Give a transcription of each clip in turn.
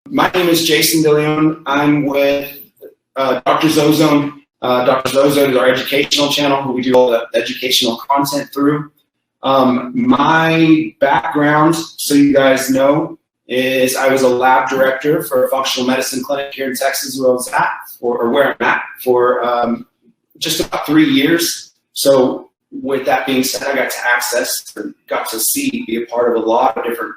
My name is Jason DeLeon. I'm with Dr. Ozone. Dr. Ozone is our educational channel who we do all the educational content through. My background, so you guys know, is I was a lab director for a functional medicine clinic here in Texas where I'm at for just about 3 years. So with that being said, I got to be a part of a lot of different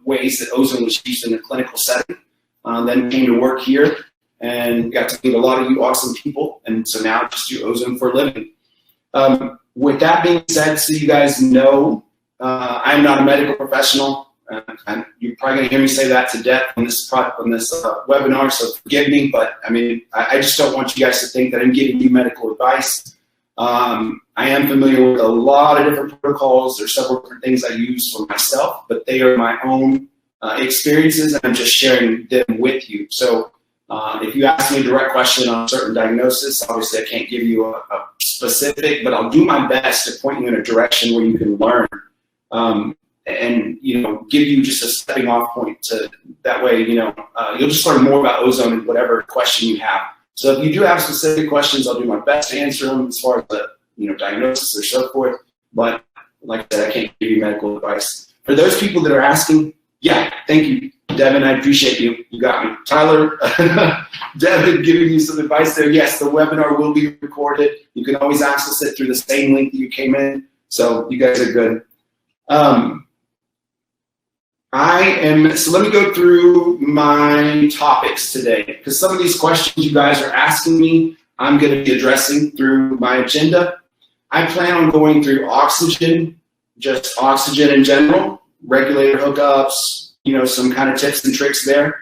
ways that ozone was used in a clinical setting. Then came to work here and got to meet a lot of you awesome people. And so now I just do ozone for a living. With that being said, so you guys know, I'm not a medical professional. You're probably going to hear me say that to death on this webinar, so forgive me. But I mean, I just don't want you guys to think that I'm giving you medical advice. I am familiar with a lot of different protocols. There's several different things I use for myself, but they are my own experiences, and I'm just sharing them with you. So if you ask me a direct question on a certain diagnosis, obviously I can't give you a specific, but I'll do my best to point you in a direction where you can learn. And give you just a stepping off point to that way, you'll just learn more about ozone and whatever question you have. So if you do have specific questions, I'll do my best to answer them as far as the diagnosis or so forth. But like I said, I can't give you medical advice. For those people that are asking, yeah, thank you, Devin. I appreciate you. You got me. Tyler, Devin giving you some advice there. Yes, the webinar will be recorded. You can always access it through the same link that you came in. So you guys are good. So let me go through my topics today, because some of these questions you guys are asking me, I'm going to be addressing through my agenda. I plan on going through oxygen, just oxygen in general, regulator hookups, some kind of tips and tricks there.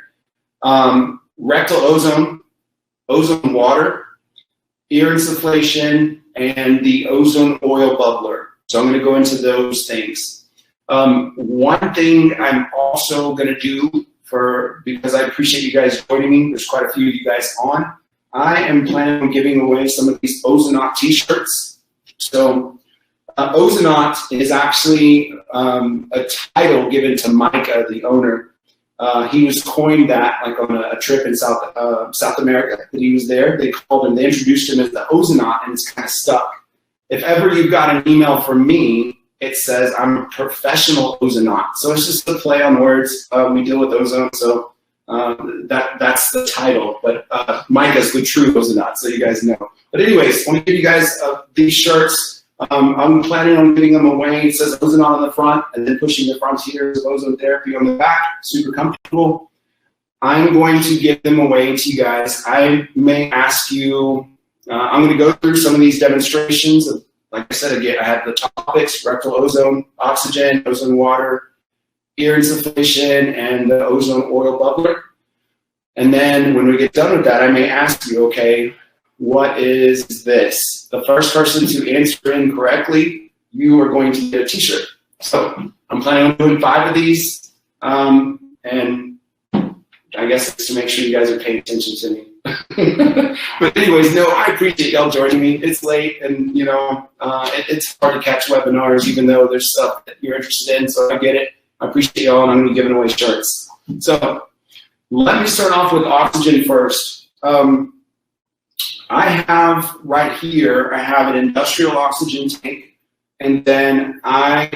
Rectal ozone, ozone water, ear insufflation, and the ozone oil bubbler. So I'm going to go into those things. One thing I'm also going to do because I appreciate you guys joining me, there's quite a few of you guys on, I am planning on giving away some of these Ozonaut t-shirts. So Ozonaut is actually a title given to Micah, the owner. He was coined that like on a trip in South America that he was there. They introduced him as the Ozonaut, and it's kind of stuck. If ever you've got an email from me, it says I'm a professional ozonaut. So it's just a play on words. We deal with ozone, so that's the title. But Micah's the true ozonaut, so you guys know. But anyways, I want to give you guys these shirts. I'm planning on giving them away. It says Ozonaut on the front, and then pushing the frontiers of Ozonoterapia on the back. Super comfortable. I'm going to give them away to you guys. I may ask you, I'm going to go through some of these demonstrations of, like I said, again, I have the topics: rectal ozone, oxygen, ozone water, ear insufflation, and the ozone oil bubbler. And then when we get done with that, I may ask you, okay, what is this? The first person to answer in correctly, you are going to get a t-shirt. So I'm planning on doing 5 of these. And I guess it's to make sure you guys are paying attention to me. But anyways, no, I appreciate y'all joining me. It's late, and it's hard to catch webinars, even though there's stuff that you're interested in. So I get it. I appreciate y'all, and I'm going to be giving away shirts. So let me start off with oxygen first. I have right here, I have an industrial oxygen tank, and then I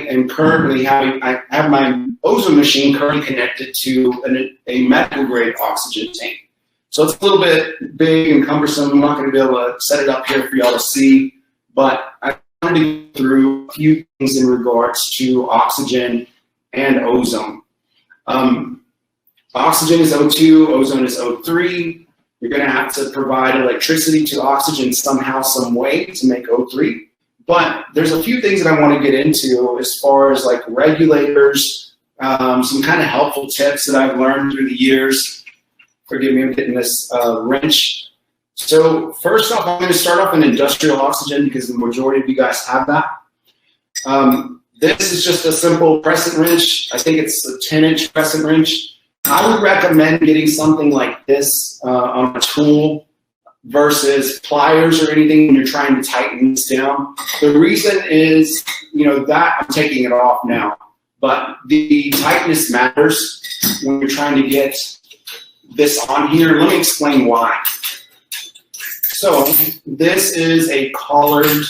have my ozone machine currently connected to a medical grade oxygen tank. So it's a little bit big and cumbersome. I'm not going to be able to set it up here for y'all to see, but I wanted to go through a few things in regards to oxygen and ozone. Oxygen is O2, ozone is O3. You're going to have to provide electricity to oxygen somehow, some way to make O3. But there's a few things that I want to get into as far as like regulators, some kind of helpful tips that I've learned through the years. Forgive me, I'm getting this wrench. So first off, I'm going to start off in industrial oxygen because the majority of you guys have that. This is just a simple crescent wrench. I think it's a 10-inch crescent wrench. I would recommend getting something like this on a tool versus pliers or anything when you're trying to tighten this down. The reason is, that I'm taking it off now, but the tightness matters when you're trying to get this on here. Let me explain why. So this is a collared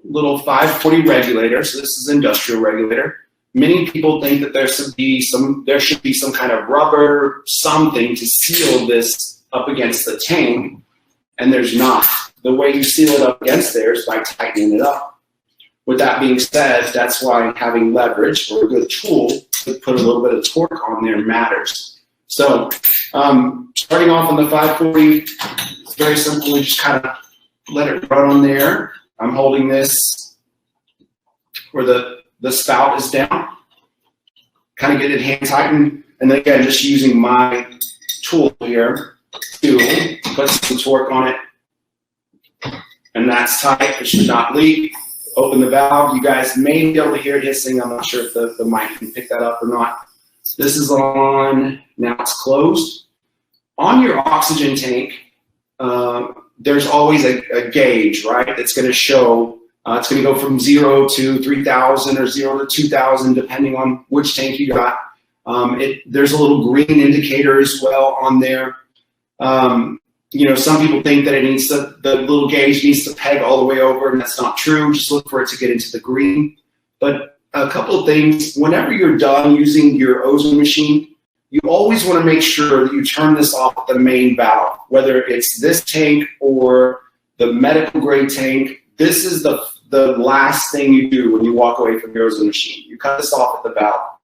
little 540 regulator. So this is industrial regulator. Many people think that there should be some kind of rubber, something to seal this up against the tank, and there's not. The way you seal it up against there is by tightening it up. With that being said, that's why having leverage or a good tool to put a little bit of torque on there matters. So starting off on the 540, it's very simple. We just kind of let it run on there. I'm holding this where the spout is down. Kind of get it hand tightened, and then again, just using my tool here to put some torque on it. And that's tight. It should not leak. Open the valve. You guys may be able to hear it hissing. I'm not sure if the mic can pick that up or not. This is on. Now it's closed. On your oxygen tank, there's always a gauge, right? That's going to show. It's going to go from 0 to 3,000 or 0 to 2,000, depending on which tank you got. There's a little green indicator as well on there. Some people think that the little gauge needs to peg all the way over, and that's not true. Just look for it to get into the green. But a couple of things, whenever you're done using your ozone machine, you always want to make sure that you turn this off at the main valve, whether it's this tank or the medical grade tank. This is the last thing you do when you walk away from your ozone machine. You cut this off at the valve.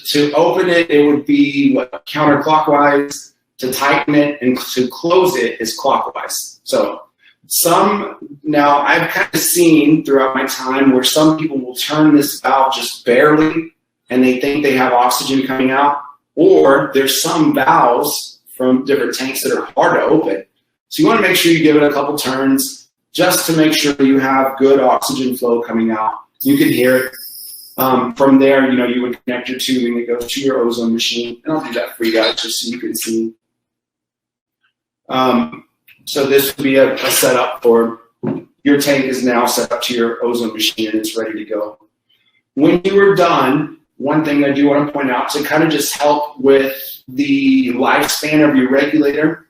To open it, it would be counterclockwise. To tighten it and to close it is clockwise. So now I've kind of seen throughout my time where some people will turn this valve just barely and they think they have oxygen coming out, or there's some valves from different tanks that are hard to open. So you want to make sure you give it a couple turns just to make sure you have good oxygen flow coming out. You can hear it. From there, you would connect your tubing that goes to your ozone machine, and I'll do that for you guys just so you can see. So this would be a setup for your tank is now set up to your ozone machine and it's ready to go. When you are done, one thing I do want to point out to kind of just help with the lifespan of your regulator,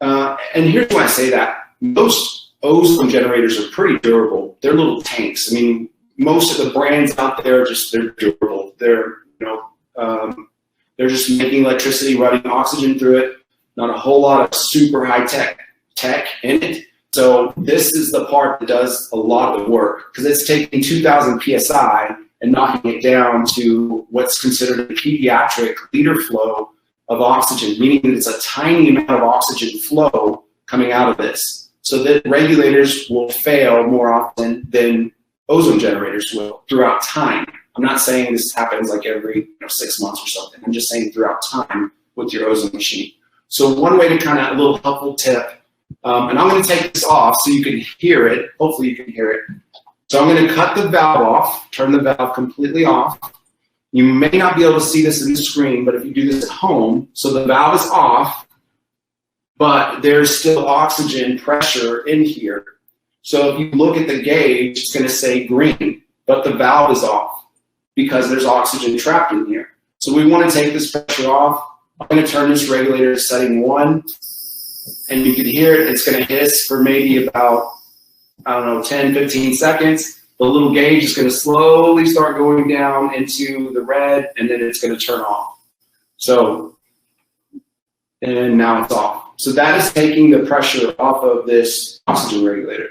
and here's why I say that. Most ozone generators are pretty durable. They're little tanks. I mean, most of the brands out there they're durable. They're just making electricity, running oxygen through it. Not a whole lot of super high tech in it. So this is the part that does a lot of the work, because it's taking 2,000 psi and knocking it down to what's considered a pediatric liter flow of oxygen, meaning that it's a tiny amount of oxygen flow coming out of this. So that regulators will fail more often than ozone generators will throughout time. I'm not saying this happens like every 6 months or something. I'm just saying throughout time with your ozone machine. So one way to kind of, a little helpful tip, and I'm going to take this off so you can hear it. Hopefully you can hear it. So I'm going to cut the valve off, turn the valve completely off. You may not be able to see this in the screen, but if you do this at home, so the valve is off, but there's still oxygen pressure in here. So if you look at the gauge, it's going to say green, but the valve is off because there's oxygen trapped in here. So we want to take this pressure off. I'm going to turn this regulator to setting 1, and you can hear it. It's going to hiss for maybe about, 10, 15 seconds. The little gauge is going to slowly start going down into the red, and then it's going to turn off. So, and now it's off. So that is taking the pressure off of this oxygen regulator.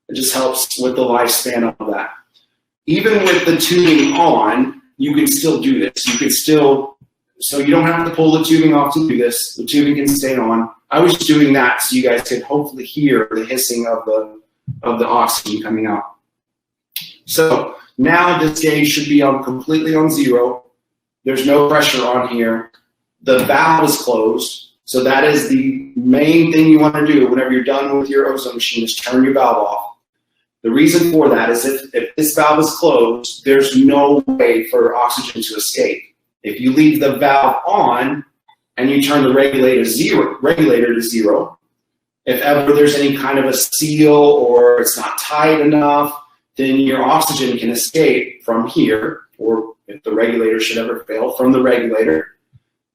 It just helps with the lifespan of that. Even with the tubing on, you can still do this. You can still, so you don't have to pull the tubing off to do this. The tubing can stay on. I was doing that so you guys could hopefully hear the hissing of the oxygen coming out. So now this gauge should be completely on 0. There's no pressure on here. The valve is closed. So that is the main thing you want to do whenever you're done with your ozone machine, is turn your valve off. The reason for that is if this valve is closed, there's no way for oxygen to escape. If you leave the valve on and you turn the regulator to 0, if ever there's any kind of a seal or it's not tight enough, then your oxygen can escape from here, or if the regulator should ever fail, from the regulator.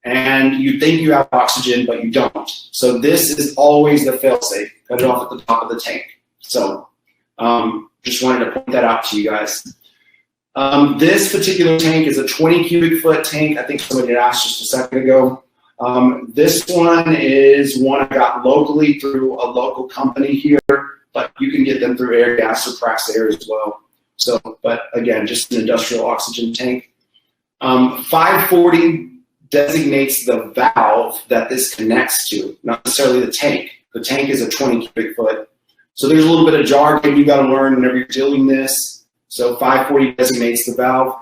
and you think you have oxygen, but you don't. So this is always the fail-safe. Cut it off at the top of the tank. So just wanted to point that out to you guys. This particular tank is a 20 cubic foot tank. I think somebody had asked just a second ago. This one is one I got locally through a local company here, but you can get them through Air Gas or Praxair as well. So, but again, just an industrial oxygen tank. 540 designates the valve that this connects to, not necessarily the tank. The tank is a 20 cubic foot. So there's a little bit of jargon you got to learn whenever you're doing this. So 540 designates the valve.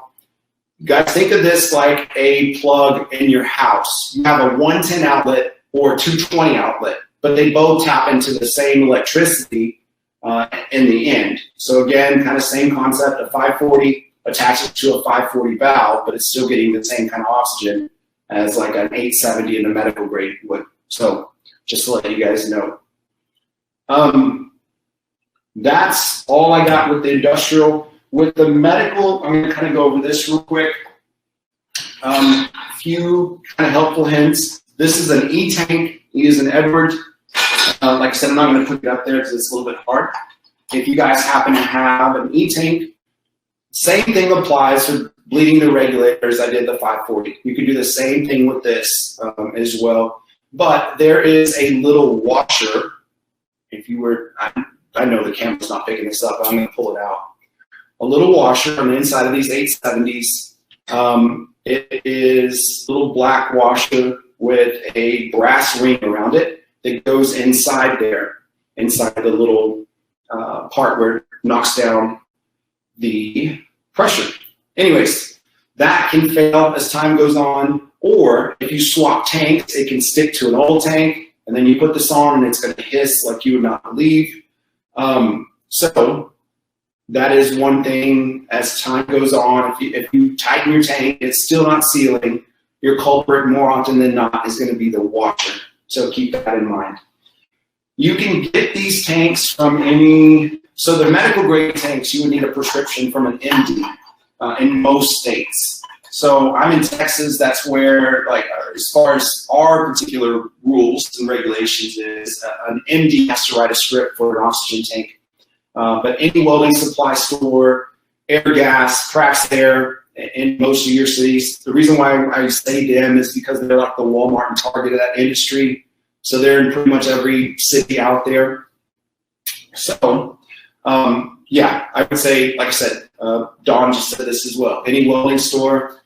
You guys think of this like a plug in your house. You have a 110 outlet or a 220 outlet, but they both tap into the same electricity in the end. So again, kind of same concept. A 540 attaches to a 540 valve, but it's still getting the same kind of oxygen as like an 870 in the medical grade would. So just to let you guys know. That's all I got with the industrial. With the medical, I'm going to kind of go over this real quick. A few kind of helpful hints. This is an E-tank. You use an Edward. Like I said, I'm not going to put it up there because it's a little bit hard. If you guys happen to have an E-tank, same thing applies for bleeding the regulators. I did the 540. You can do the same thing with this as well. But there is a little washer. If you were, I know the camera's not picking this up, but I'm going to pull it out. A little washer on the inside of these 870s. It is a little black washer with a brass ring around it that goes inside there, inside the little part where it knocks down the pressure. Anyways, that can fail as time goes on, or if you swap tanks, it can stick to an old tank, and then you put this on and it's going to hiss like you would not believe. So that is one thing. As time goes on, if you tighten your tank, it's still not sealing, your culprit more often than not is going to be the washer. So keep that in mind. You can get these tanks from any, so the medical grade tanks, you would need a prescription from an MD in most states. So I'm in Texas, that's where, like, as far as our particular rules and regulations is, an MD has to write a script for an oxygen tank. But any welding supply store, Air Gas, Praxair, in most of your cities, the reason why I say them is because they're like the Walmart and Target of that industry. So they're in pretty much every city out there. So, yeah, I would say, like I said, Dawn just said this as well. Any welding store,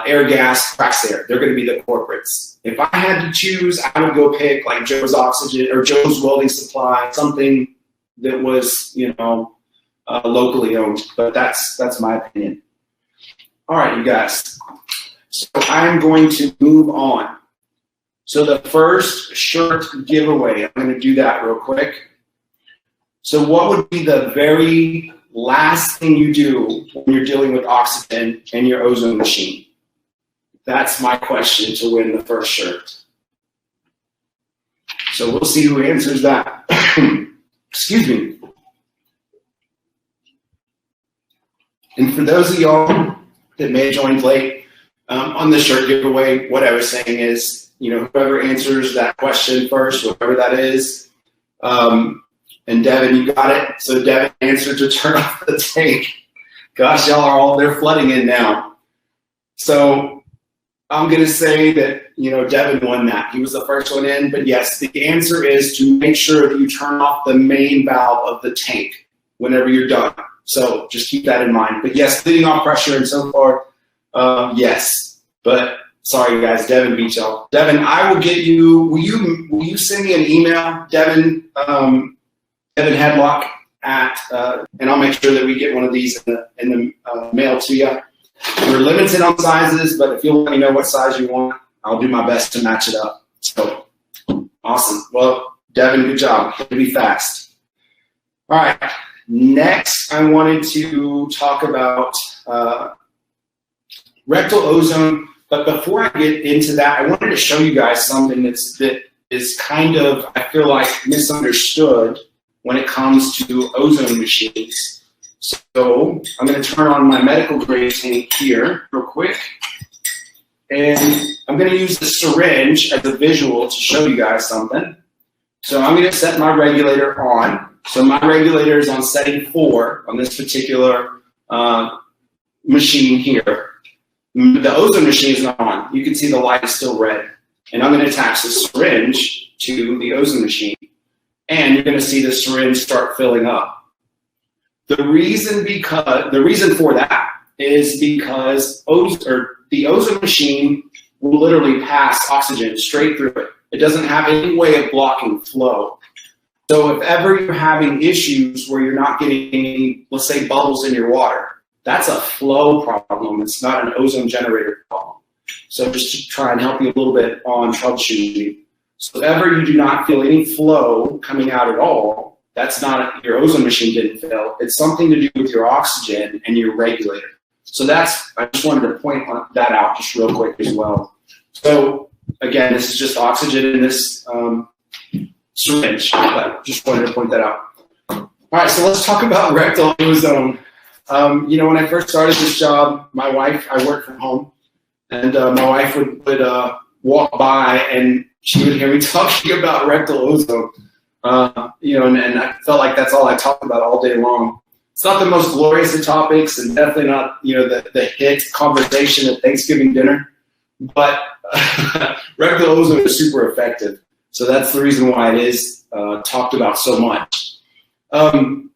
Air Gas, Praxair, they're going to be the corporates. If I had to choose, I would go pick like Joe's Oxygen or Joe's Welding Supply, something that was, you know, locally owned. But that's my opinion. All right, you guys. So I'm going to move on. So the first shirt giveaway, I'm going to do that real quick. So what would be the very last thing you do when you're dealing with oxygen in your ozone machine? That's my question to win the first shirt. So we'll see who answers that. Excuse me. And for those of y'all that may have joined late on the shirt giveaway, what I was saying is, you know, whoever answers that question first, whatever that is, and Devin, you got it. So Devin answered to turn off the tank. Gosh, y'all are all there flooding in now. So I'm going to say that, you know, Devin won that. He was the first one in. But yes, the answer is to make sure that you turn off the main valve of the tank whenever you're done. So just keep that in mind. But yes, bleeding off pressure and so forth, yes. But sorry, guys, Devin beat y'all. Devin, I will get you, will you send me an email, Devin, Devin Headlock at, and I'll make sure that we get one of these in the mail to you. We're limited on sizes, but if you'll let me know what size you want, I'll do my best to match it up. So, awesome. Well, Devin, good job. Have to be fast. All right. Next, I wanted to talk about rectal ozone. But before I get into that, I wanted to show you guys something that is kind of, I feel like, misunderstood when it comes to ozone machines. So I'm going to turn on my medical grade tank here real quick. And I'm going to use the syringe as a visual to show you guys something. So I'm going to set my regulator on. So my regulator is on setting 4 on this particular machine here. The ozone machine is not on. You can see the light is still red. And I'm going to attach the syringe to the ozone machine. And you're going to see the syringe start filling up. The reason for that is because the ozone machine will literally pass oxygen straight through it. It doesn't have any way of blocking flow. So if ever you're having issues where you're not getting any, let's say, bubbles in your water, that's a flow problem. It's not an ozone generator problem. So just to try and help you a little bit on troubleshooting. So if ever you do not feel any flow coming out at all, that's not your ozone machine didn't fail. It's something to do with your oxygen and your regulator. So I just wanted to point that out just real quick as well. So again, this is just oxygen in this syringe. But just wanted to point that out. All right, so let's talk about rectal ozone. When I first started this job, I worked from home, and my wife would walk by and she would hear me talking about rectal ozone. And I felt like that's all I talked about all day long. It's not the most glorious of topics, and definitely not, the hit conversation at Thanksgiving dinner, but rectal ozone is super effective. So that's the reason why it is talked about so much. The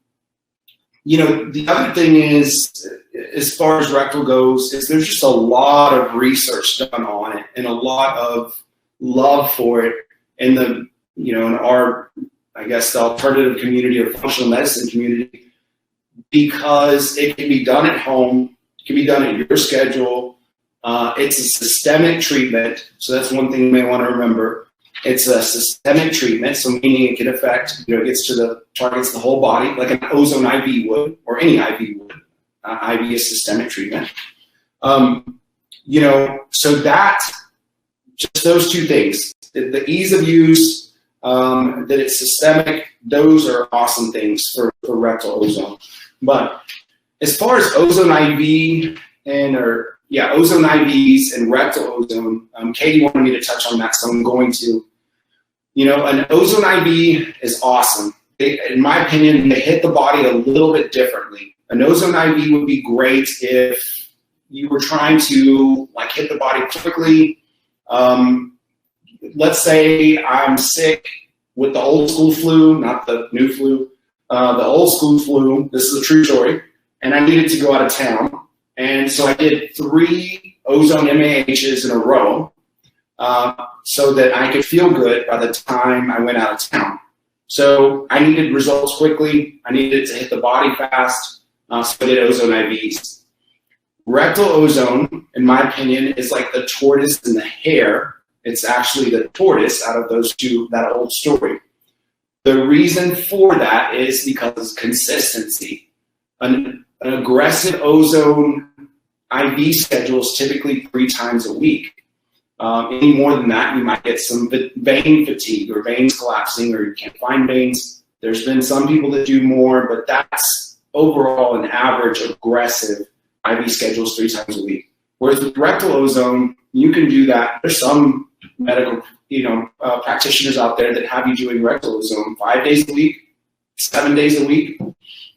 other thing is, as far as rectal goes, is there's just a lot of research done on it and a lot of love for it in our, I guess, the alternative community or functional medicine community, because it can be done at home, it can be done at your schedule. It's a systemic treatment, so that's one thing you may want to remember. It's a systemic treatment, so meaning it can affect, targets the whole body, like an ozone IV would, or any IV would. IV is systemic treatment. So that, just those two things, the ease of use, that it's systemic, those are awesome things for rectal ozone. But as far as ozone IV ozone IVs and rectal ozone, Katie wanted me to touch on that, so I'm going to. An ozone IV is awesome. In my opinion, they hit the body a little bit differently. An ozone IV would be great if you were trying to hit the body quickly. Let's say I'm sick with the old school flu, not the new flu, the old school flu. This is a true story. And I needed to go out of town. And so I did 3 ozone MAHs in a row so that I could feel good by the time I went out of town. So I needed results quickly. I needed to hit the body fast. So I did ozone IVs. Rectal ozone, in my opinion, is like the tortoise and the hare. It's actually the tortoise out of those two, that old story. The reason for that is because consistency. An aggressive ozone IV schedule is typically 3 times a week. Any more than that, you might get some vein fatigue or veins collapsing, or you can't find veins. There's been some people that do more, but that's overall an average aggressive IV schedules 3 times a week. Whereas with rectal ozone, you can do that. There's some medical, practitioners out there that have you doing rectal ozone 5 days a week, 7 days a week.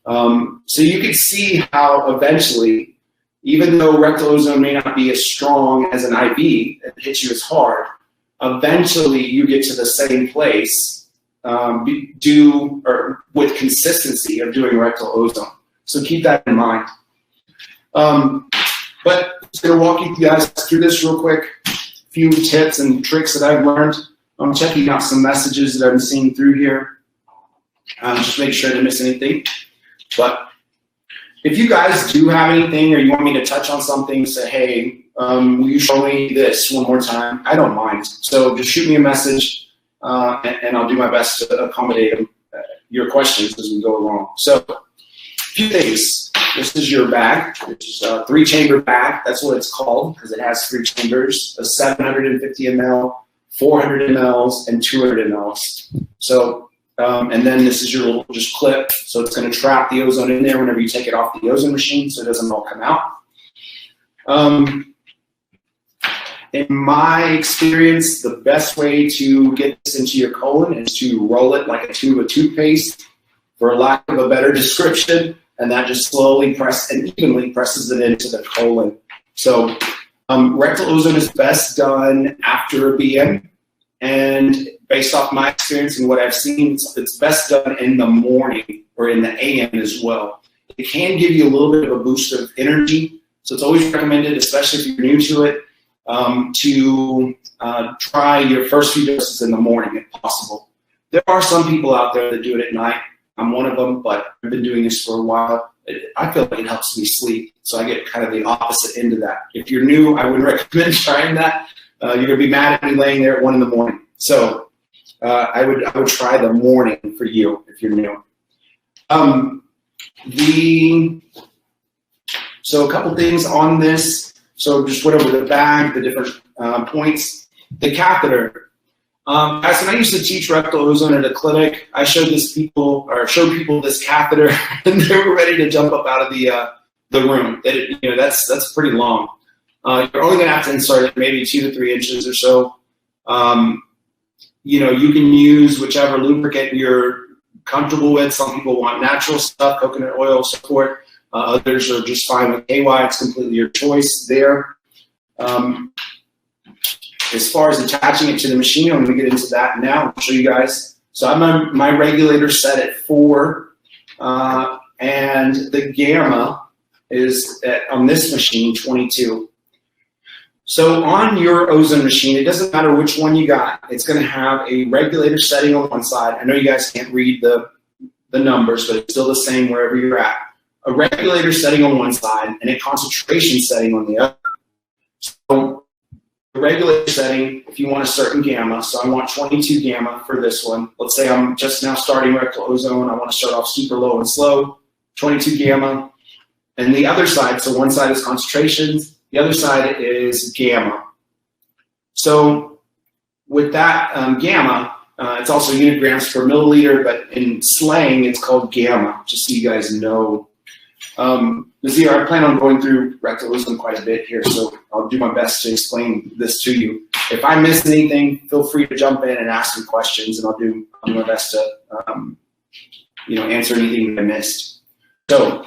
So you can see how eventually, even though rectal ozone may not be as strong as an IV, it hits you as hard, eventually you get to the same place with consistency of doing rectal ozone. So keep that in mind. But I'm just going to walk you guys through this real quick. A few tips and tricks that I've learned. I'm checking out some messages that I'm seeing through here. Just make sure I didn't miss anything. But if you guys do have anything, or you want me to touch on something, say, hey, will you show me this one more time? I don't mind. So just shoot me a message, and I'll do my best to accommodate your questions as we go along. So a few things. This is your bag. It's a 3-chamber bag. That's what it's called because it has 3 chambers, a 750 ml, 400 mLs, and 200 mLs. So, and then this is your little just clip. So it's going to trap the ozone in there whenever you take it off the ozone machine so it doesn't all come out. In my experience, the best way to get this into your colon is to roll it like a tube of toothpaste, for lack of a better description, and that just slowly and evenly presses it into the colon. So rectal ozone is best done after a BM, and based off my experience and what I've seen, it's best done in the morning or in the AM as well. It can give you a little bit of a boost of energy, so it's always recommended, especially if you're new to it, to try your first few doses in the morning if possible. There are some people out there that do it at night. I'm one of them, but I've been doing this for a while. I feel like it helps me sleep, so I get kind of the opposite end of that. If you're new, I wouldn't recommend trying that. You're going to be mad at me laying there at 1 in the morning. So I would try the morning for you if you're new. So a couple things on this. So just went over the bag, the different points. The catheter. Guys, when I used to teach rectal ozone at a clinic, I showed people this catheter, and they were ready to jump up out of the room. That's pretty long. You're only going to have to insert it maybe 2 to 3 inches or so. You can use whichever lubricant you're comfortable with. Some people want natural stuff, coconut oil, support. Others are just fine with KY. It's completely your choice there. As far as attaching it to the machine, I'm going to get into that now. I'll show you guys. So I'm on my regulator set at 4, and the gamma is on this machine 22. So on your ozone machine, it doesn't matter which one you got. It's going to have a regulator setting on one side. I know you guys can't read the numbers, but it's still the same wherever you're at. A regulator setting on one side and a concentration setting on the other. So the regulator setting, if you want a certain gamma, so I want 22 gamma for this one. Let's say I'm just now starting rectal ozone. I want to start off super low and slow, 22 gamma. And the other side, so one side is concentrations, the other side is gamma. So with that gamma, it's also unit grams per milliliter, but in slang, it's called gamma, just so you guys know. Nazir, I plan on going through rectal ozone quite a bit here, so I'll do my best to explain this to you. If I miss anything, feel free to jump in and ask me questions, and I'll do my best to answer anything I missed. So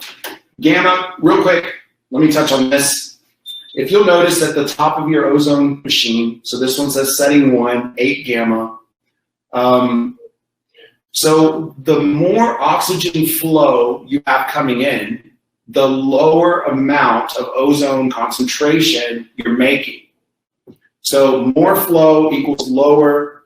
gamma, real quick, let me touch on this. If you'll notice at the top of your ozone machine, so this one says setting 1, 8 gamma. So the more oxygen flow you have coming in, the lower amount of ozone concentration you're making. So more flow equals lower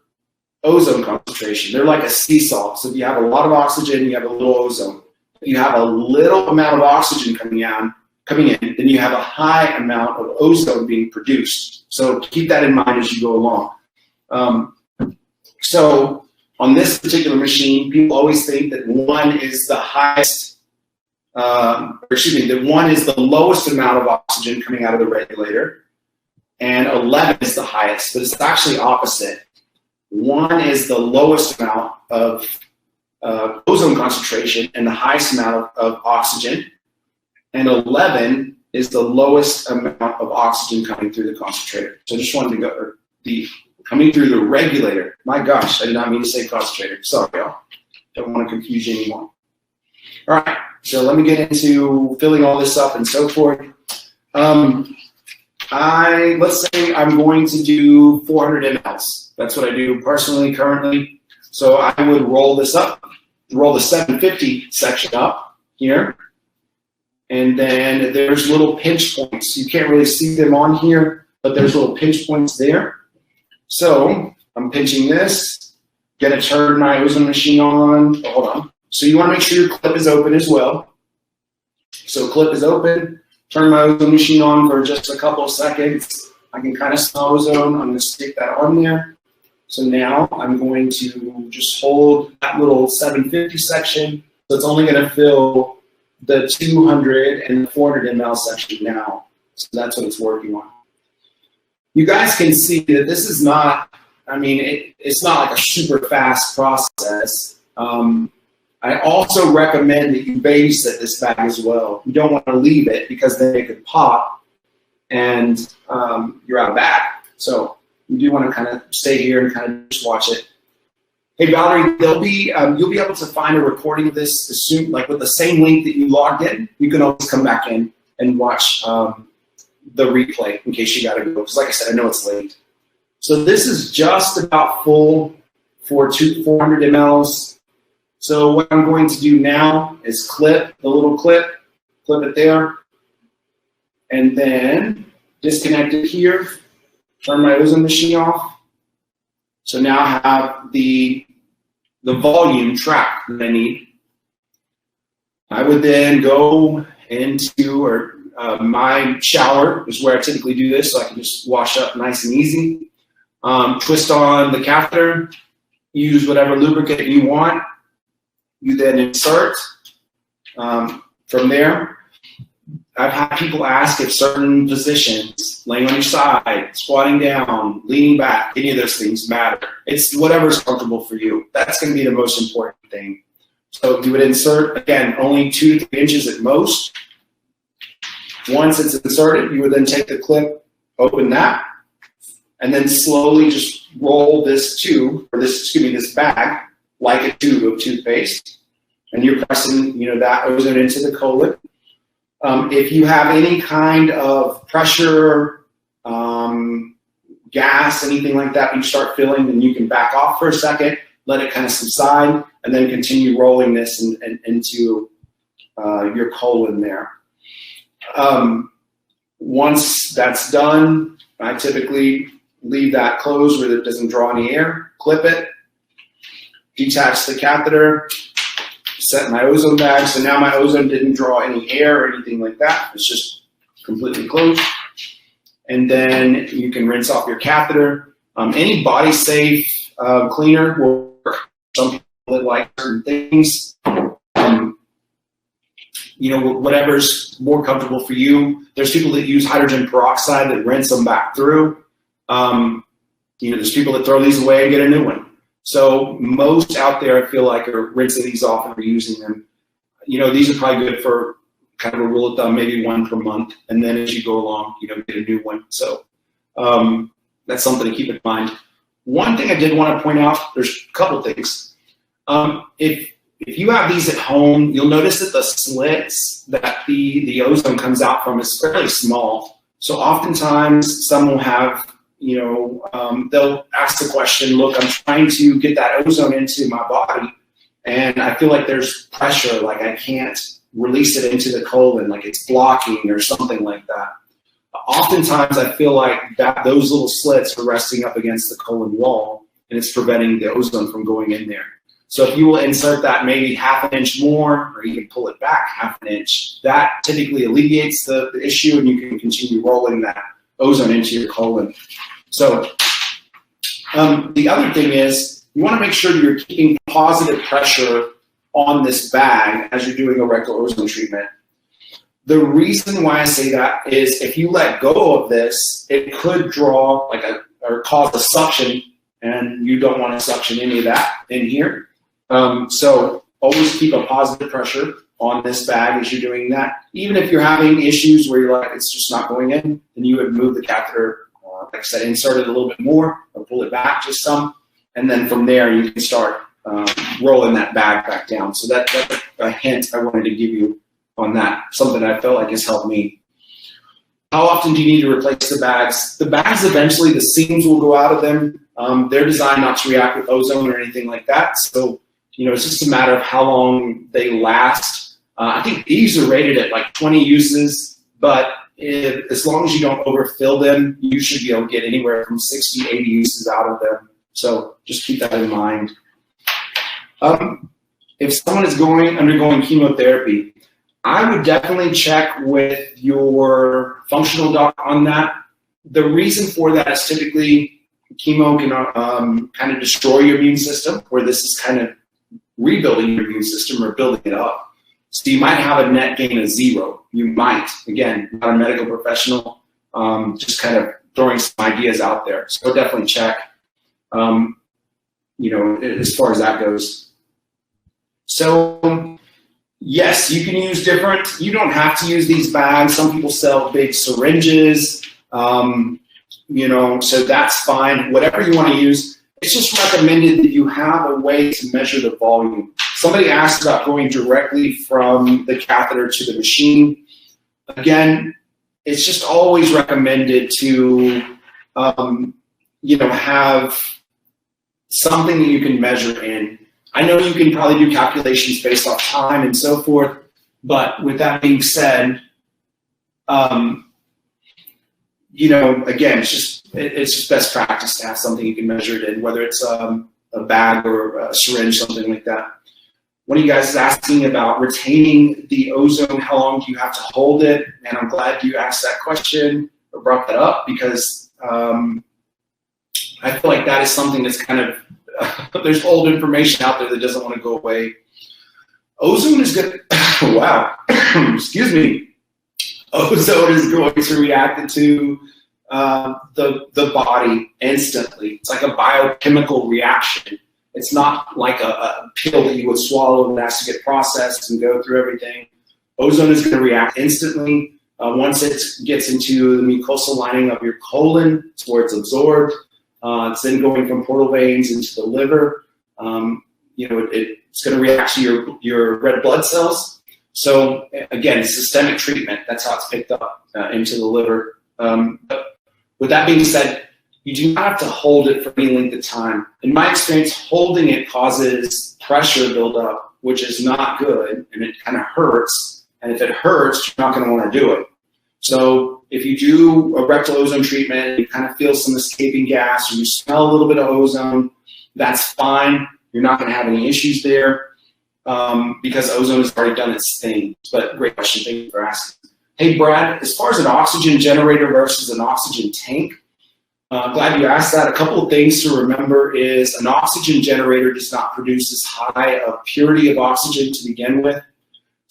ozone concentration. They're like a seesaw. So if you have a lot of oxygen, you have a little ozone. If you have a little amount of oxygen coming in, then you have a high amount of ozone being produced. So keep that in mind as you go along. So on this particular machine, people always think that 1 is the highest, that 1 is the lowest amount of oxygen coming out of the regulator, and 11 is the highest, but it's actually opposite. 1 is the lowest amount of ozone concentration and the highest amount of oxygen, and 11 is the lowest amount of oxygen coming through the concentrator. So I just wanted to go, coming through the regulator. My gosh, I did not mean to say concentrator. Sorry, y'all. Don't want to confuse you anymore. All right, so let me get into filling all this up and so forth. Let's say I'm going to do 400 mLs. That's what I do personally currently. So I would roll this up, roll the 750 section up here. And then there's little pinch points. You can't really see them on here, but there's little pinch points there. So I'm pinching this, gonna turn my ozone machine on. Oh, hold on. So you wanna make sure your clip is open as well. So clip is open, turn my ozone machine on for just a couple of seconds. I can kind of smell ozone. I'm gonna stick that on there. So now I'm going to just hold that little 750 section. So it's only gonna fill the 200 and 400 ml section now. So that's what it's working on. You guys can see that this is not, it's not like a super fast process. I also recommend that you babysit this bag as well. You don't want to leave it because then it could pop and you're out of bag. So you do want to kind of stay here and kind of just watch it. Hey Valerie, there'll be you'll be able to find a recording of this as soon, like with the same link that you logged in. You can always come back in and watch the replay in case you got to go. Because like I said, I know it's late. So this is just about full for 400 mLs. So what I'm going to do now is clip the little clip it there, and then disconnect it here. Turn my ozone machine off. So now I have the volume track that I need. I would then go into my shower is where I typically do this, so I can just wash up nice and easy. Twist on the catheter, use whatever lubricant you want. You then insert. From there, I've had people ask if certain positions, laying on your side, squatting down, leaning back, any of those things matter. It's whatever's comfortable for you. That's going to be the most important thing. So you would insert, again, only 2 to 3 inches at most. Once it's inserted, you would then take the clip, open that, and then slowly just roll this tube, or this bag, like a tube of toothpaste. And you're pressing, that ozone into the colon. If you have any kind of pressure, gas, anything like that, you start feeling, then you can back off for a second, let it kind of subside, and then continue rolling this into your colon there. Once that's done, I typically leave that closed where it doesn't draw any air, clip it, detach the catheter, set my ozone bag. So now my ozone didn't draw any air or anything like that. It's just completely closed. And then you can rinse off your catheter. Any body safe cleaner will work. Some people like certain things. Whatever's more comfortable for you. There's people that use hydrogen peroxide that rinse them back through. There's people that throw these away and get a new one. So most out there, I feel like, are rinsing these off and reusing them. These are probably good for kind of a rule of thumb, maybe 1 per month. And then as you go along, get a new one. So that's something to keep in mind. One thing I did want to point out, there's a couple things. If you have these at home, you'll notice that the slits that the ozone comes out from is fairly small. So oftentimes some will have, they'll ask the question, look, I'm trying to get that ozone into my body, and I feel like there's pressure, like I can't release it into the colon, like it's blocking or something like that. Oftentimes I feel like those little slits are resting up against the colon wall, and it's preventing the ozone from going in there. So if you will insert that maybe 1/2 inch more, or you can pull it back 1/2 inch, that typically alleviates the issue, and you can continue rolling that ozone into your colon. So the other thing is, you want to make sure you're keeping positive pressure on this bag as you're doing a rectal ozone treatment. The reason why I say that is if you let go of this, it could draw or cause a suction, and you don't want to suction any of that in here. So always keep a positive pressure on this bag as you're doing that. Even if you're having issues where you're like, it's just not going in, then you would move the catheter, like I said, insert it a little bit more or pull it back just some. And then from there, you can start rolling that bag back down. So that's a hint I wanted to give you on that, something I felt like has helped me. How often do you need to replace the bags? The bags, eventually, the seams will go out of them. They're designed not to react with ozone or anything like that. So, it's just a matter of how long they last. I think these are rated at like 20 uses, but as long as you don't overfill them, you should be able to get anywhere from 60 to 80 uses out of them. So just keep that in mind. If someone is undergoing chemotherapy, I would definitely check with your functional doc on that. The reason for that is typically chemo can kind of destroy your immune system, where this is kind of rebuilding your immune system or building it up. So you might have a net gain of 0. You might, again, not a medical professional, just kind of throwing some ideas out there. So definitely check, as far as that goes. So yes, you can use you don't have to use these bags. Some people sell big syringes. So that's fine. Whatever you want to use, it's just recommended that you have a way to measure the volume. Somebody asked about going directly from the catheter to the machine. Again, it's just always recommended to, have something that you can measure in. I know you can probably do calculations based off time and so forth, but with that being said, again, it's just best practice to have something you can measure it in, whether it's a bag or a syringe, something like that. One of you guys is asking about retaining the ozone. How long do you have to hold it? And I'm glad you asked that question or brought that up, because I feel like that is something that's kind of, there's old information out there that doesn't want to go away. Ozone is good. Wow. Excuse me. Ozone is going to react to the body instantly. It's like a biochemical reaction. It's not like a pill that you would swallow and has to get processed and go through everything. Ozone is going to react instantly. Once it gets into the mucosal lining of your colon, it's where it's absorbed. It's then going from portal veins into the liver. It's going to react to your red blood cells. So again, systemic treatment, that's how it's picked up into the liver. But with that being said, you do not have to hold it for any length of time. In my experience, holding it causes pressure buildup, which is not good, and it kind of hurts. And if it hurts, you're not going to want to do it. So if you do a rectal ozone treatment and you kind of feel some escaping gas or you smell a little bit of ozone, that's fine. You're not going to have any issues there because ozone has already done its thing. But great question. Thank you for asking. Hey, Brad, as far as an oxygen generator versus an oxygen tank, glad you asked that. A couple of things to remember is an oxygen generator does not produce as high a purity of oxygen to begin with.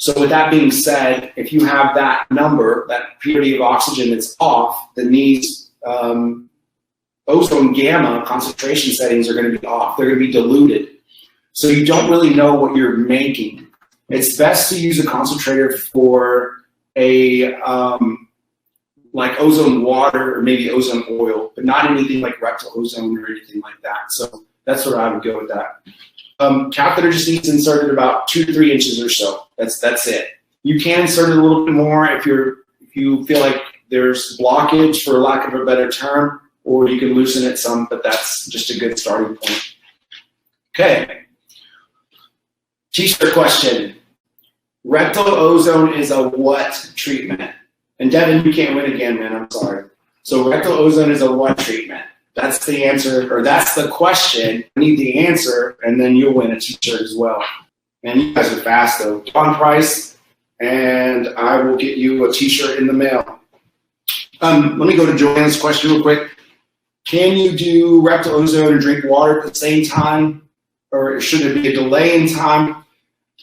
So with that being said, if you have that number, that purity of oxygen that's off, then these ozone gamma concentration settings are going to be off. They're going to be diluted. So you don't really know what you're making. It's best to use a concentrator for a like ozone water or maybe ozone oil, but not anything like rectal ozone or anything like that. So that's where I would go with that. Catheter just needs inserted about 2 to 3 inches or so. That's it. You can insert it a little bit more if you feel like there's blockage, for lack of a better term, or you can loosen it some, but that's just a good starting point. Okay. T-shirt question. Rectal ozone is a what treatment? And Devin, you can't win again, man. I'm sorry. So rectal ozone is a what treatment? That's the answer, or that's the question. I need the answer, and then you'll win a t-shirt as well. And you guys are fast, though. On price, and I will get you a t-shirt in the mail. Let me go to Joanne's question real quick. Can you do rectal ozone and drink water at the same time, or should there be a delay in time?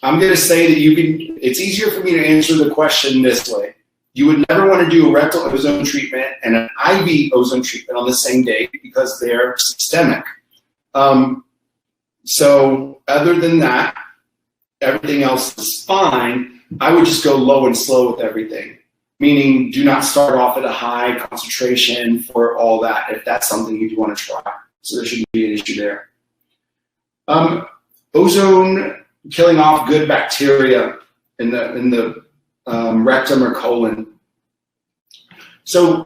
I'm going to say that you can. It's easier for me to answer the question this way. You would never want to do a rectal ozone treatment and an IV ozone treatment on the same day because they're systemic. So other than that, everything else is fine. I would just go low and slow with everything, meaning do not start off at a high concentration for all that if that's something you do want to try. So there shouldn't be an issue there. Ozone killing off good bacteria in the rectum or colon. So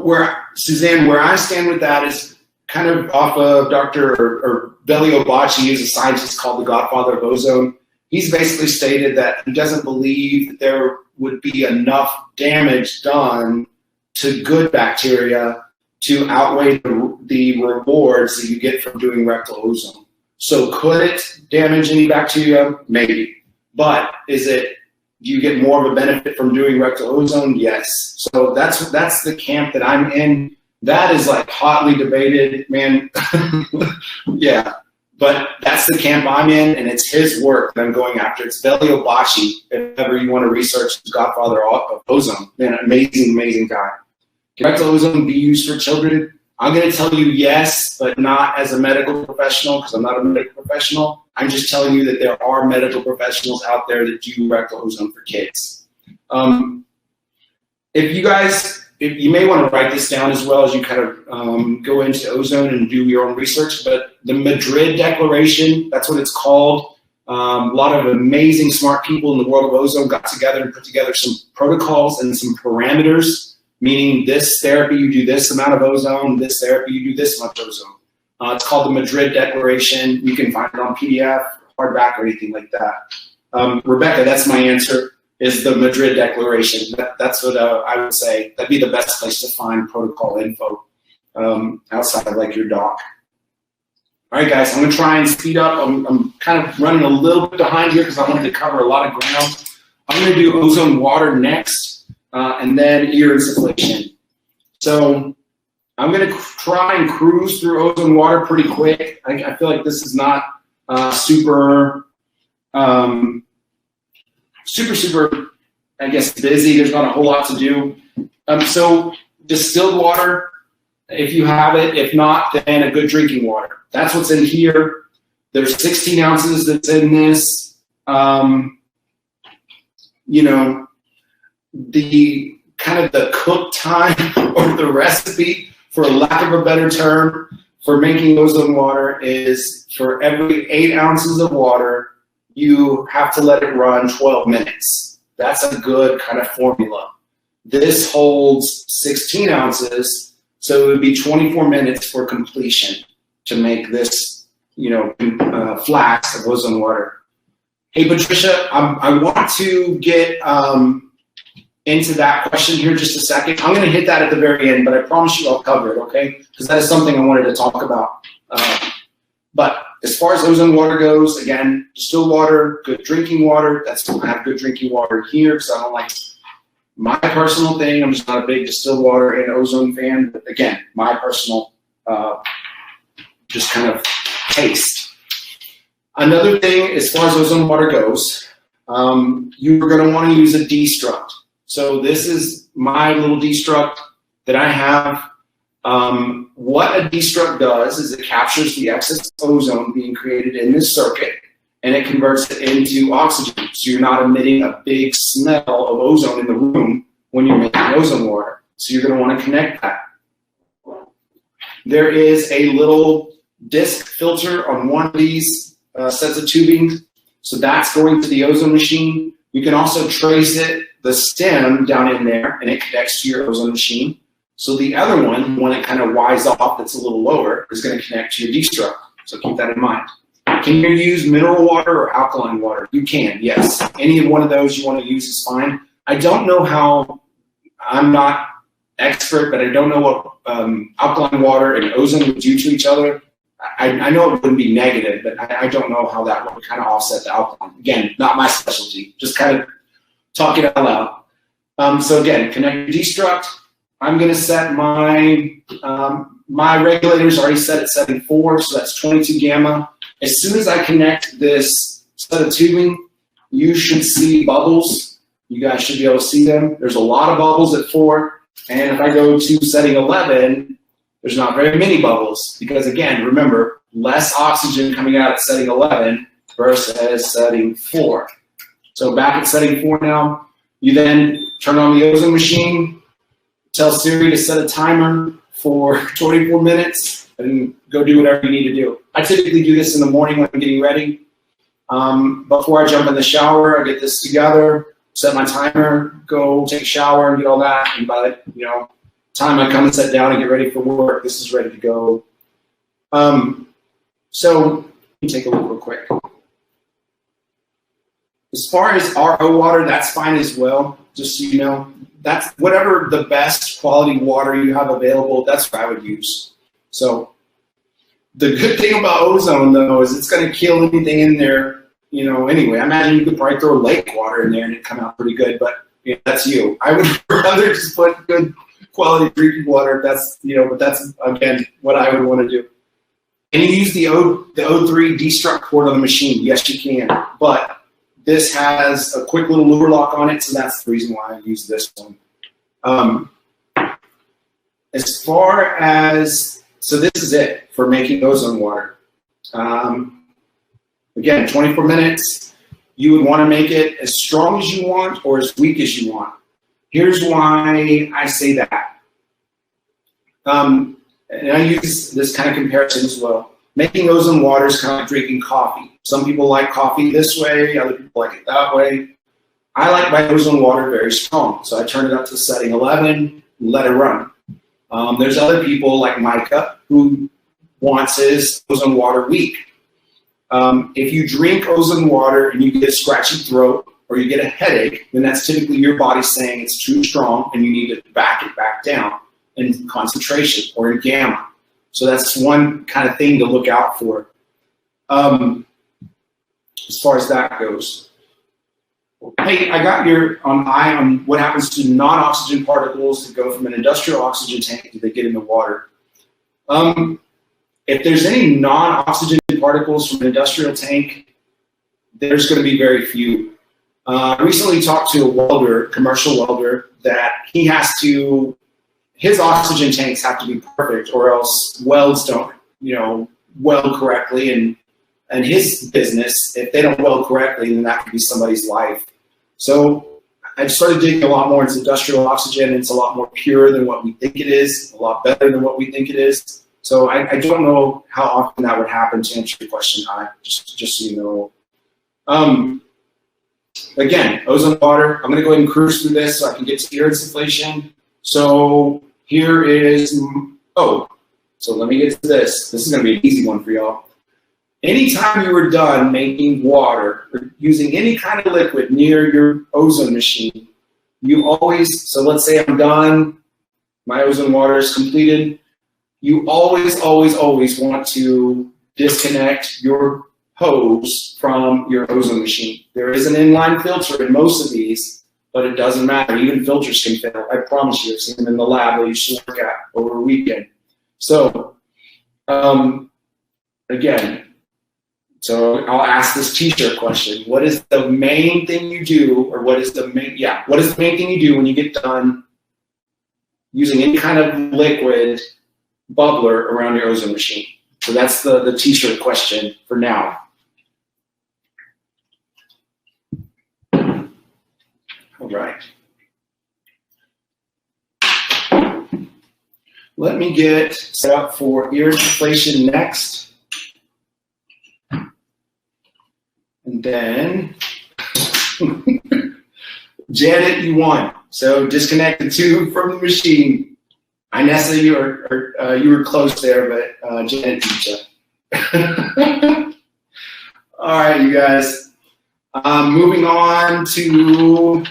Suzanne, where I stand with that is kind of off of Dr. or Belio Bocci, who's a scientist called the godfather of ozone. He's basically stated that he doesn't believe that there would be enough damage done to good bacteria to outweigh the rewards that you get from doing rectal ozone. So could it damage any bacteria? Maybe. But do you get more of a benefit from doing rectal ozone? Yes. So that's the camp that I'm in. That is like hotly debated, man. Yeah. But that's the camp I'm in, and it's his work that I'm going after. It's Belio Bocci, if ever you want to research the godfather of ozone. Man, amazing, amazing guy. Can rectal ozone be used for children? I'm going to tell you yes, but not as a medical professional, because I'm not a medical professional. I'm just telling you that there are medical professionals out there that do rectal ozone for kids. If you guys you may want to write this down as well as you kind of go into ozone and do your own research, but the Madrid Declaration, that's what it's called. A lot of amazing, smart people in the world of ozone got together and put together some protocols and some parameters, meaning this therapy, you do this amount of ozone, this therapy, you do this much ozone. It's called the Madrid Declaration. You can find it on PDF, hardback, or anything like that. Rebecca, that's my answer, is the Madrid Declaration. That's what I would say. That'd be the best place to find protocol info outside of like your doc. All right, guys, I'm gonna try and speed up. I'm kind of running a little bit behind here because I wanted to cover a lot of ground. I'm gonna do ozone water next, and then ear insufflation. So I'm gonna try and cruise through ozone water pretty quick. I feel like this is not super, I guess, busy. There's not a whole lot to do. So distilled water, if you have it. If not, then a good drinking water. That's what's in here. There's 16 ounces that's in this. You know, the kind of the cook time or the recipe, for lack of a better term, for making ozone water is for every 8 ounces of water, you have to let it run 12 minutes. That's a good kind of formula. This holds 16 ounces, so it would be 24 minutes for completion to make this, you know, flask of ozone water. Hey, Patricia, I want to get into that question here just a second. I'm going to hit that at the very end, but I promise you I'll cover it, okay? Because that is something I wanted to talk about. But as far as ozone water goes, again, distilled water, good drinking water. I have good drinking water here because I don't like my personal thing. I'm just not a big distilled water and ozone fan. But again, my personal just kind of taste. Another thing, as far as ozone water goes, you're going to want to use a destruct. So this is my little destruct that I have. What a destruct does is it captures the excess ozone being created in this circuit, and it converts it into oxygen. So you're not emitting a big smell of ozone in the room when you're making ozone water. So you're going to want to connect that. There is a little disc filter on one of these sets of tubing. So that's going to the ozone machine. You can also trace it, the stem down in there, and it connects to your ozone machine. So the other one, when it kind of wise off, that's a little lower, is going to connect to your destruct. So keep that in mind. Can you use mineral water or alkaline water? You can, yes. Any of one of those you want to use is fine. I don't know how, I'm not expert, but I don't know what alkaline water and ozone would do to each other. I know it wouldn't be negative, but I don't know how that would kind of offset the alkaline. Again, not my specialty, just kind of talking out loud. So again, connect your destruct. I'm going to set my, my regulator's already set at setting 4, so that's 22 gamma. As soon as I connect this set of tubing, you should see bubbles. You guys should be able to see them. There's a lot of bubbles at 4, and if I go to setting 11, there's not very many bubbles because, again, remember, less oxygen coming out at setting 11 versus setting 4. So back at setting 4 now, you then turn on the ozone machine, tell Siri to set a timer for 24 minutes, and go do whatever you need to do. I typically do this in the morning when I'm getting ready. Before I jump in the shower, I get this together, set my timer, go take a shower, and get all that. And by the time I come and sit down and get ready for work, this is ready to go. So let me take a look real quick. As far as RO water, that's fine as well. Just so you know, that's whatever the best quality water you have available, that's what I would use. So the good thing about ozone, though, is it's going to kill anything in there, anyway. I imagine you could probably throw lake water in there and it'd come out pretty good, but that's you. I would rather just put good quality drinking water. That's, but that's, again, what I would want to do. Can you use the O3 destruct port on the machine? Yes, you can, but this has a quick little lure lock on it, so that's the reason why I use this one. As far as, so this is it for making ozone water. Again, 24 minutes. You would want to make it as strong as you want or as weak as you want. Here's why I say that. And I use this kind of comparison as well. Making ozone water is kind of like drinking coffee. Some people like coffee this way, other people like it that way. I like my ozone water very strong, so I turn it up to setting 11, let it run. There's other people like Micah who wants his ozone water weak. If you drink ozone water and you get a scratchy throat or you get a headache, then that's typically your body saying it's too strong and you need to back it back down in concentration or in gamma. So that's one kind of thing to look out for as far as that goes. Hey, I got your eye on what happens to non-oxygen particles that go from an industrial oxygen tank that they get in the water. If there's any non-oxygen particles from an industrial tank, there's going to be very few. I recently talked to a welder, commercial welder, that he has to, his oxygen tanks have to be perfect or else welds don't, weld correctly. And his business, if they don't weld correctly, then that could be somebody's life. So I started digging a lot more into industrial oxygen. It's a lot more pure than what we think it is, a lot better than what we think it is. So I don't know how often that would happen, to answer your question, just so you know. Again, ozone water. I'm going to go ahead and cruise through this so I can get to ear insufflation. So here is, so let me get to this. This is going to be an easy one for y'all. Anytime you are done making water or using any kind of liquid near your ozone machine, you always, so let's say I'm done, my ozone water is completed, you always want to disconnect your hose from your ozone machine. There is an inline filter in most of these, but it doesn't matter. Even filters can fail. I promise you, I've seen them in the lab I used to work at over a weekend. So, again, so I'll ask this t-shirt question. What is the main thing you do, or what is the main thing you do when you get done using any kind of liquid bubbler around your ozone machine? So that's the t-shirt question for now. All right. Let me get set up for ear insufflation next. And then, Janet, you won. So disconnect the tube from the machine. Inessa, you were close there, but Janet beat you. All right, you guys. Moving on to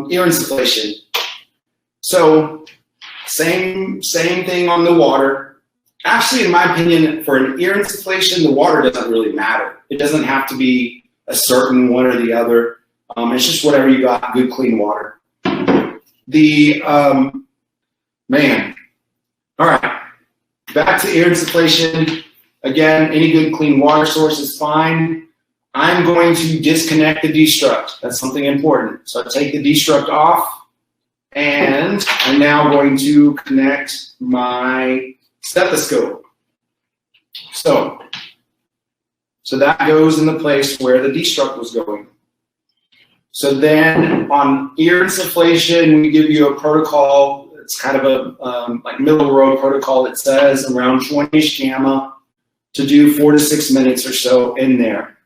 ear insufflation. So same thing on the water. Actually, in my opinion, for an ear insufflation, the water doesn't really matter. It doesn't have to be a certain one or the other. It's just whatever you got, good, clean water. Man. All right. Back to ear insufflation. Again, any good, clean water source is fine. I'm going to disconnect the destruct. That's something important. So I take the destruct off, and I'm now going to connect my stethoscope. So that goes in the place where the destruct was going. So then on ear insufflation, we give you a protocol. It's kind of a like middle of the road protocol that says around 20-ish gamma to do 4 to 6 minutes or so in there.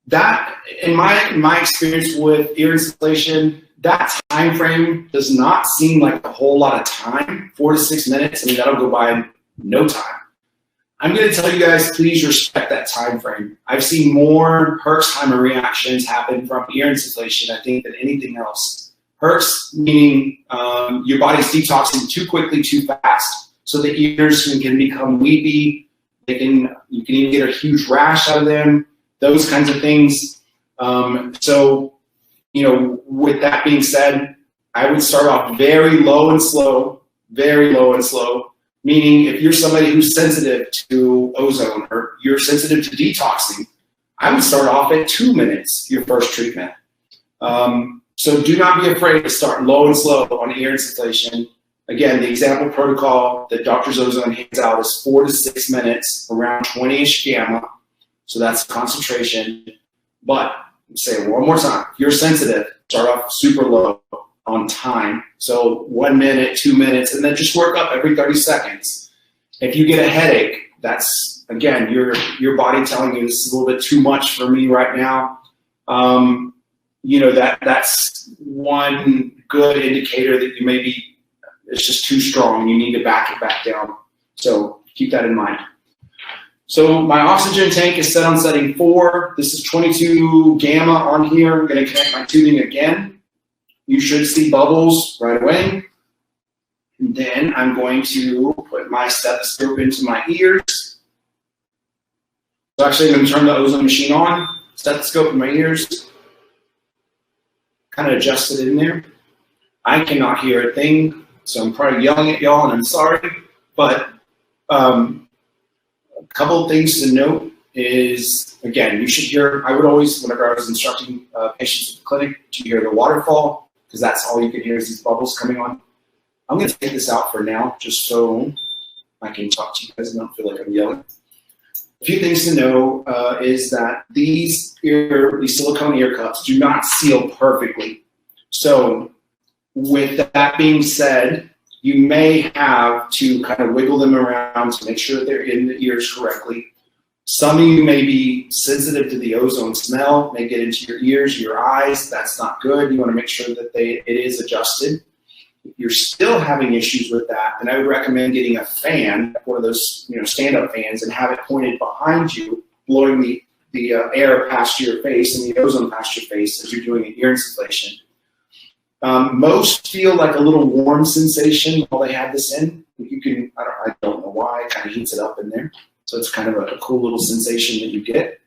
That, in my experience with ear insufflation, that time frame does not seem like a whole lot of time. 4 to 6 minutes, I mean, that'll go by in no time. I'm going to tell you guys, please respect that time frame. I've seen more Herxheimer reactions happen from ear insufflation, I think, than anything else. Herx meaning your body's detoxing too quickly, too fast, so the ears can become weepy. You can even get a huge rash out of them. Those kinds of things. So, with that being said, I would start off very low and slow, meaning if you're somebody who's sensitive to ozone or you're sensitive to detoxing, I would start off at 2 minutes, your first treatment. So do not be afraid to start low and slow on ear insufflation. Again, the example protocol that Dr. Ozone hands out is 4 to 6 minutes, around 20-ish gamma. So that's concentration. But Say it one more time. If you're sensitive, start off super low on time. So 1 minute, 2 minutes, and then just work up every 30 seconds. If you get a headache, that's, again, your body telling you this is a little bit too much for me right now. You know, that's one good indicator that you maybe, it's just too strong. You need to back it back down. So keep that in mind. So my oxygen tank is set on setting 4. This is 22 gamma on here. I'm going to connect my tubing again. You should see bubbles right away. And then I'm going to put my stethoscope into my ears. So actually I'm going to turn the ozone machine on, stethoscope in my ears, kind of adjust it in there. I cannot hear a thing, so I'm probably yelling at y'all and I'm sorry, but a couple of things to note is, again, you should hear, I would always, whenever I was instructing patients at the clinic, to hear the waterfall, because that's all you can hear is these bubbles coming on. I'm going to take this out for now, just so I can talk to you guys and not feel like I'm yelling. A few things to know is that these silicone ear cups do not seal perfectly. So with that being said, you may have to kind of wiggle them around to make sure that they're in the ears correctly. Some of you may be sensitive to the ozone smell, may get into your ears, your eyes. That's not good. You want to make sure that it is adjusted. If you're still having issues with that, then I would recommend getting a fan, one of those stand-up fans, and have it pointed behind you, blowing the air past your face and the ozone past your face as you're doing an ear insufflation. Most feel like a little warm sensation while they have this in. You can, I don't know why, it kind of heats it up in there. So it's kind of a cool little sensation that you get.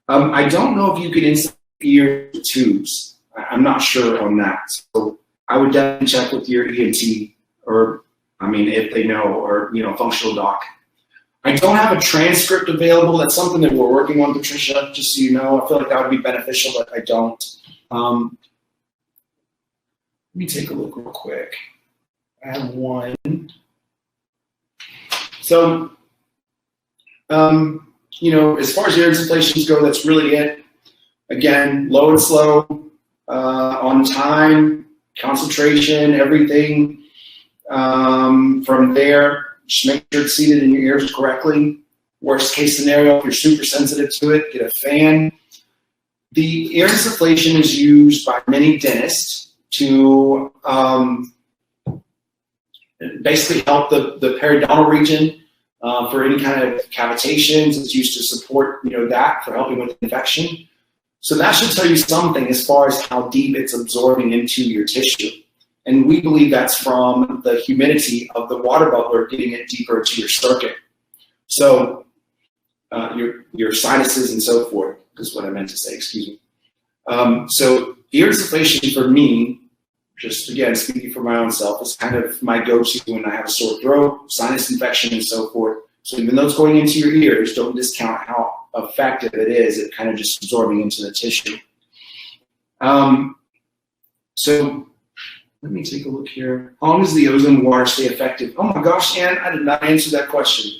I don't know if you could insert ear tubes. I'm not sure on that. So I would definitely check with your ENT, or if they know, or functional doc. I don't have a transcript available. That's something that we're working on, Patricia, just so you know. I feel like that would be beneficial, but I don't. Let me take a look real quick. I have one. So, as far as ear insufflations go, that's really it. Again, low and slow, on time, concentration, everything. From there, just make sure it's seated in your ears correctly. Worst case scenario, if you're super sensitive to it, get a fan. The ear insufflation is used by many dentists to basically help the periodontal region for any kind of cavitations. It's used to support that for helping with infection. So that should tell you something as far as how deep it's absorbing into your tissue. And we believe that's from the humidity of the water bubbler getting it deeper into your circuit. So your sinuses and so forth is what I meant to say, excuse me. So ear insufflation for me, just again, speaking for my own self, is kind of my go-to when I have a sore throat, sinus infection, and so forth. So even though it's going into your ears, don't discount how effective it is at kind of just absorbing into the tissue. So let me take a look here. How long does the ozone water stay effective? Oh my gosh, Ann, I did not answer that question.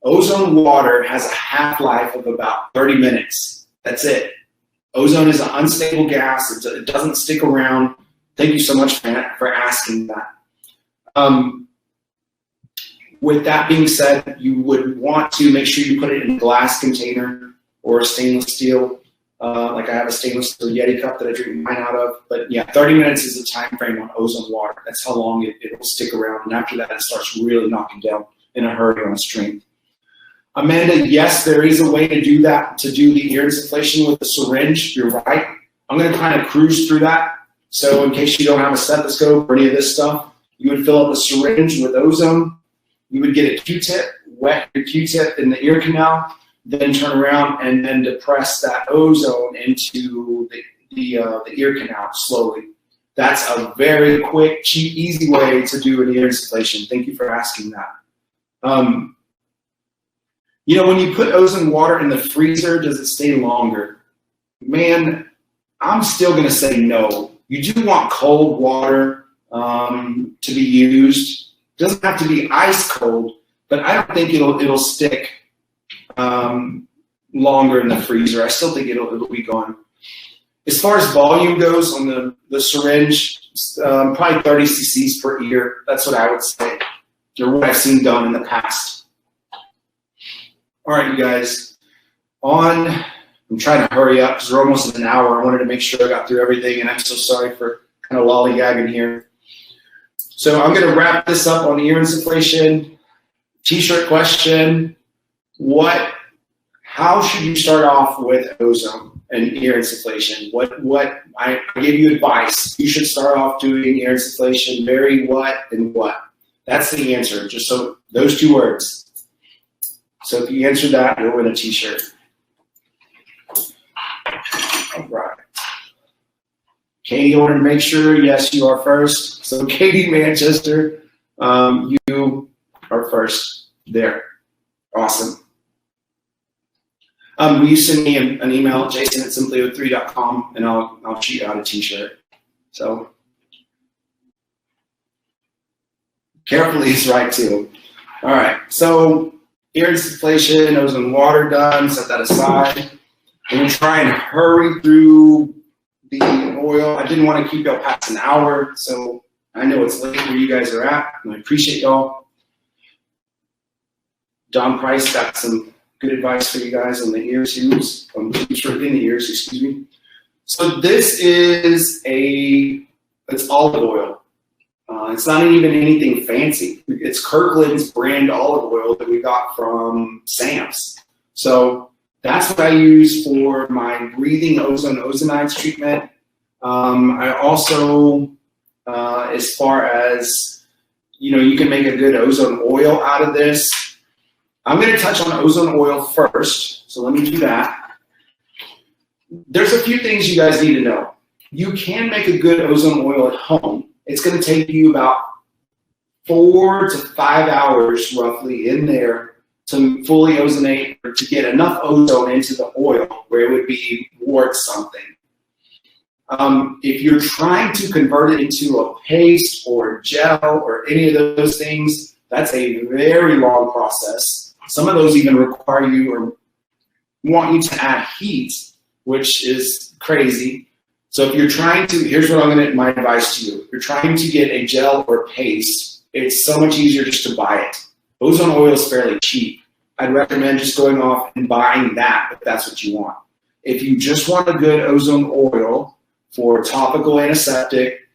Ozone water has a half-life of about 30 minutes. That's it. Ozone is an unstable gas. It doesn't stick around. Thank you so much for asking that. With that being said, you would want to make sure you put it in a glass container or a stainless steel. Like I have a stainless steel Yeti cup that I drink mine out of. But yeah, 30 minutes is the time frame on ozone water. That's how long it will stick around. And after that, it starts really knocking down in a hurry on strength. Amanda, yes, there is a way to do that, to do the ear insufflation with the syringe. You're right. I'm going to kind of cruise through that. So in case you don't have a stethoscope or any of this stuff, you would fill up a syringe with ozone. You would get a Q-tip, wet your Q-tip in the ear canal, then turn around and then depress that ozone into the ear canal slowly. That's a very quick, cheap, easy way to do an ear insufflation. Thank you for asking that. When you put ozone water in the freezer, does it stay longer? Man, I'm still going to say no. You do want cold water to be used. It doesn't have to be ice cold, but I don't think it'll stick longer in the freezer. I still think it'll be gone. As far as volume goes on the syringe, probably 30 cc's per ear. That's what I would say, or what I've seen done in the past. All right, you guys. I'm trying to hurry up because we're almost at an hour. I wanted to make sure I got through everything, and I'm so sorry for kind of lollygagging here. So I'm going to wrap this up on ear insufflation. T-shirt question: how should you start off with ozone and ear insufflation? I gave you advice. You should start off doing ear insufflation. Very what and what? That's the answer. Just so those 2 words. So if you answer that, you'll win a T-shirt. All right. Katie wanted to make sure. Yes, you are first. So Katie Manchester, you are first there. Awesome. Will you send me an email, jason@simplyod3.com, and I'll shoot you out a T-shirt. So carefully is right too. All right. So ear insufflation, ozone water done. Set that aside. I'm gonna try and hurry through the oil. I didn't want to keep y'all past an hour, so I know it's late where you guys are at, and I appreciate y'all. Don Price got some good advice for you guys on the ear tubes, in the ears, excuse me. So this is it's olive oil. It's not even anything fancy. It's Kirkland's brand olive oil that we got from Sam's. So that's what I use for my breathing ozonides treatment. I also, as far as, you can make a good ozone oil out of this. I'm going to touch on ozone oil first, so let me do that. There's a few things you guys need to know. You can make a good ozone oil at home. It's going to take you about 4 to 5 hours roughly in there to fully ozonate, or to get enough ozone into the oil where it would be worth something. If you're trying to convert it into a paste or gel or any of those things, that's a very long process. Some of those even require you or want you to add heat, which is crazy. So if you're trying to, here's what my advice to you. If you're trying to get a gel or paste, it's so much easier just to buy it. Ozone oil is fairly cheap. I'd recommend just going off and buying that if that's what you want. If you just want a good ozone oil for topical antiseptic,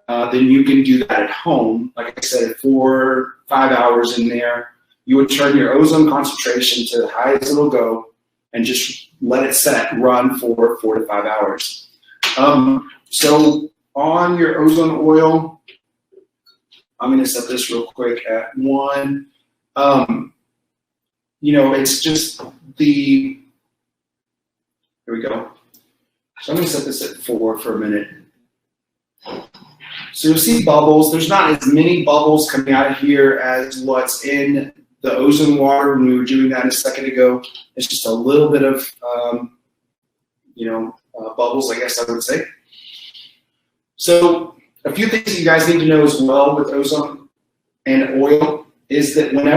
then you can do that at home. Like I said, 4 5 hours in there. You would turn your ozone concentration to the highest it'll go and just let it run for 4 to 5 hours. So on your ozone oil, I'm going to set this real quick at 1. It's just here we go. So I'm going to set this at 4 for a minute. So you'll see bubbles. There's not as many bubbles coming out of here as what's in the ozone water when we were doing that a second ago. It's just a little bit of, bubbles, I guess I would say. So a few things you guys need to know as well with ozone and oil is that let me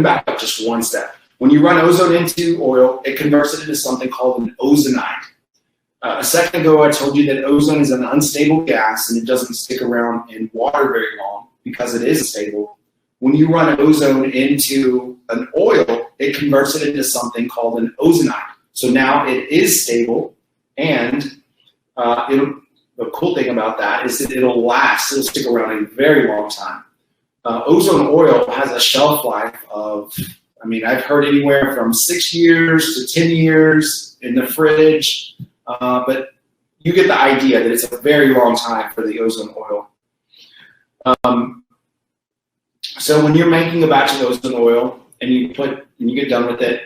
back up just one step. When you run ozone into oil, it converts it into something called an ozonide. A second ago, I told you that ozone is an unstable gas and it doesn't stick around in water very long because it is unstable. When you run ozone into an oil, it converts it into something called an ozonide. So now it is stable, and the cool thing about that is that it'll last. It'll stick around a very long time. Ozone oil has a shelf life of, I've heard anywhere from 6 years to 10 years in the fridge, but you get the idea that it's a very long time for the ozone oil. So when you're making a batch of ozone oil and you get done with it,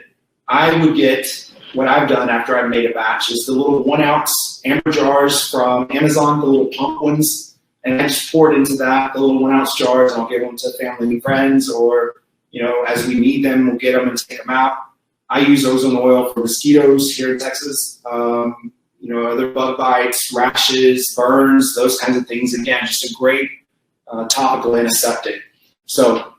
I would get, what I've done after I've made a batch is the little 1 ounce amber jars from Amazon, the little pump ones, and I just pour it into that, the little 1 ounce jars, and I'll give them to family and friends, or, as we need them, we'll get them and take them out. I use ozone oil for mosquitoes here in Texas, other bug bites, rashes, burns, those kinds of things. Again, just a great topical antiseptic. So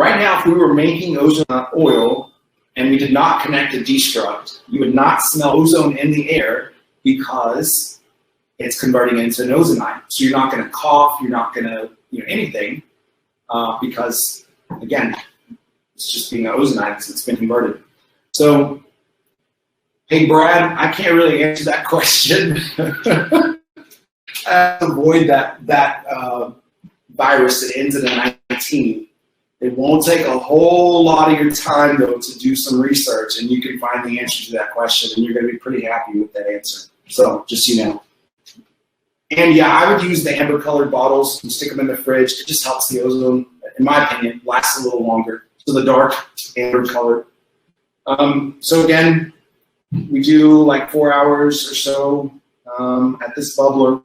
Right now, if we were making ozone oil and we did not connect to destruct, you would not smell ozone in the air because it's converting into an ozonide. So you're not going to cough, you're not going to anything because, again, it's just being an ozonide because it's been converted. So, hey, Brad, I can't really answer that question. Avoid that virus that ends in a 19. It won't take a whole lot of your time, though, to do some research, and you can find the answer to that question, and you're going to be pretty happy with that answer. So, just so you know. And yeah, I would use the amber-colored bottles and stick them in the fridge. It just helps the ozone, in my opinion, last a little longer. So the dark amber color. So again, we do like 4 hours or so at this bubbler,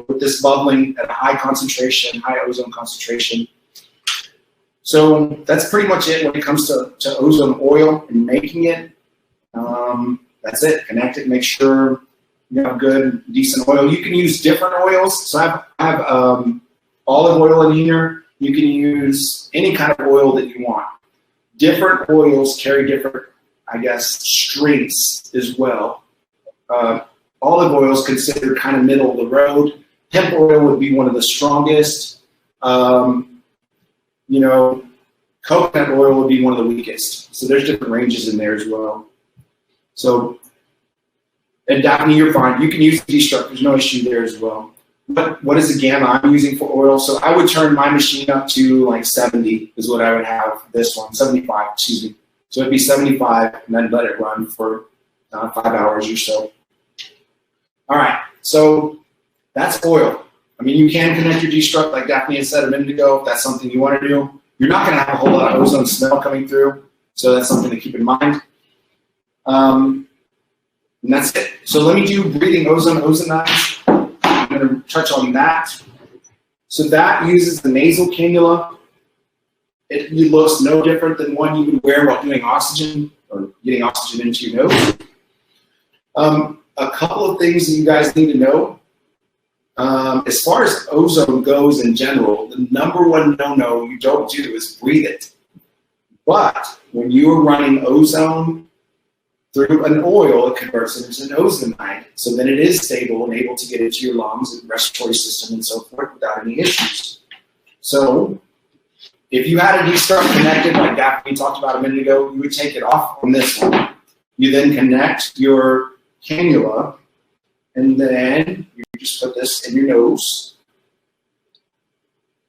with this bubbling at a high concentration, high ozone concentration. So that's pretty much it when it comes to ozone oil and making it. That's it. Connect it. Make sure you have good, decent oil. You can use different oils. So I have olive oil in here. You can use any kind of oil that you want. Different oils carry different, I guess, strengths as well. Olive oil is considered kind of middle of the road. Hemp oil would be one of the strongest. Coconut oil would be one of the weakest. So there's different ranges in there as well. So, and Daphne, you're fine. You can use destruct. There's no issue there as well. But what is the gamma I'm using for oil? So I would turn my machine up to like 70 is what I would have this one, 75, excuse me. So it'd be 75 and then let it run for 5 hours or so. All right, so that's oil. I mean, you can connect your destruct like Daphne had said a minute ago if that's something you want to do. You're not going to have a whole lot of ozone smell coming through, so that's something to keep in mind. And that's it. So let me do breathing ozonides. I'm going to touch on that. So that uses the nasal cannula. It looks no different than one you would wear while doing oxygen or getting oxygen into your nose. A couple of things that you guys need to know. As far as ozone goes in general, the number one no-no you don't do is breathe it. But when you are running ozone through an oil, it converts it into an ozonide. So then it is stable and able to get into your lungs and respiratory system and so forth without any issues. So if you had a destruct connected, like Daphne talked about a minute ago, you would take it off from this one. You then connect your cannula, and then you just put this in your nose.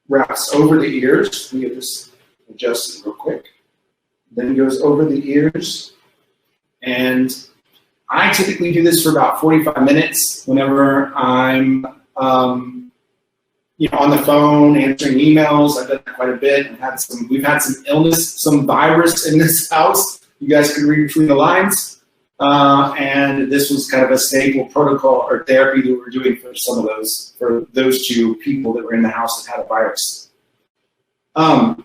Wraps over the ears. Let me get this adjusted real quick. Then it goes over the ears. And I typically do this for about 45 minutes whenever I'm on the phone, answering emails. I've done that quite a bit. We've had some illness, some virus in this house. You guys can read between the lines. And this was kind of a staple protocol or therapy that we were doing for those two people that were in the house that had a virus. How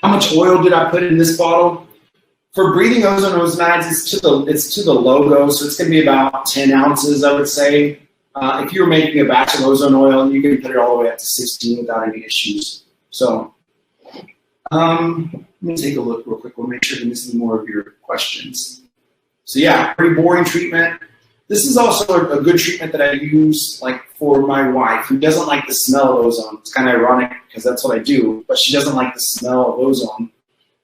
much oil did I put in this bottle? For breathing ozonides, it's to the logo, so it's going to be about 10 ounces, I would say. If you're making a batch of ozone oil, you can put it all the way up to 16 without any issues. So let me take a look real quick. We'll make sure to miss any more of your questions. So yeah, pretty boring treatment. This is also a good treatment that I use like for my wife who doesn't like the smell of ozone. It's kind of ironic because that's what I do, but she doesn't like the smell of ozone.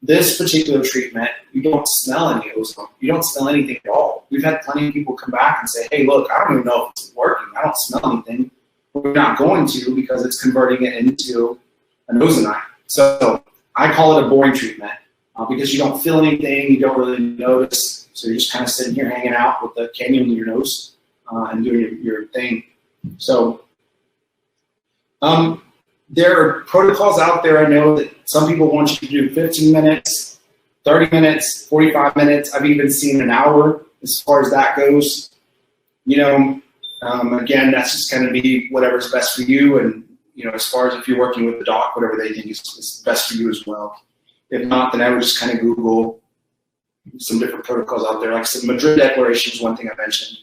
This particular treatment, you don't smell any ozone. You don't smell anything at all. We've had plenty of people come back and say, hey, look, I don't even know if it's working. I don't smell anything. We're not going to because it's converting it into an ozonide. So I call it a boring treatment because you don't feel anything. You don't really notice. So you're just kind of sitting here hanging out with the cannula in your nose and doing your thing. So there are protocols out there. I know that some people want you to do 15 minutes, 30 minutes, 45 minutes. I've even seen an hour as far as that goes. Again, that's just going to be whatever's best for you. And, as far as if you're working with the doc, whatever they think is best for you as well. If not, then I would just kind of Google some different protocols out there. Like I said, Madrid Declaration is one thing I mentioned.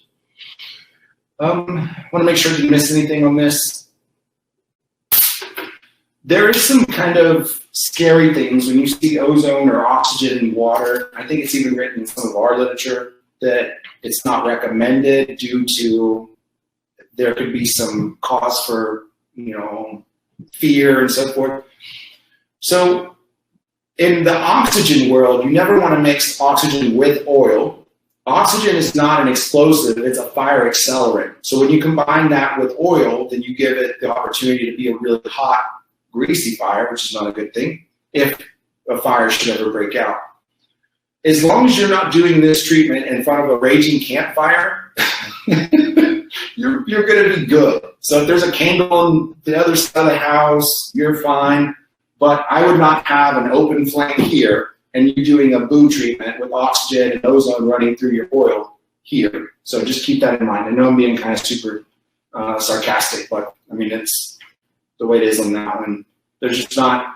I want to make sure I didn't miss anything on this. There is some kind of scary things when you see ozone or oxygen in water. I think it's even written in some of our literature that it's not recommended due to there could be some cause for, fear and so forth. So in the oxygen world, you never want to mix oxygen with oil. Oxygen is not an explosive, it's a fire accelerant. So when you combine that with oil, then you give it the opportunity to be a really hot, greasy fire, which is not a good thing if a fire should ever break out. As long as you're not doing this treatment in front of a raging campfire, you're going to be good. So if there's a candle on the other side of the house, you're fine. But I would not have an open flame here and you're doing a boo treatment with oxygen and ozone running through your oil here. So just keep that in mind. I know I'm being kind of super sarcastic, but I mean, it's the way it is on that one. There's just not,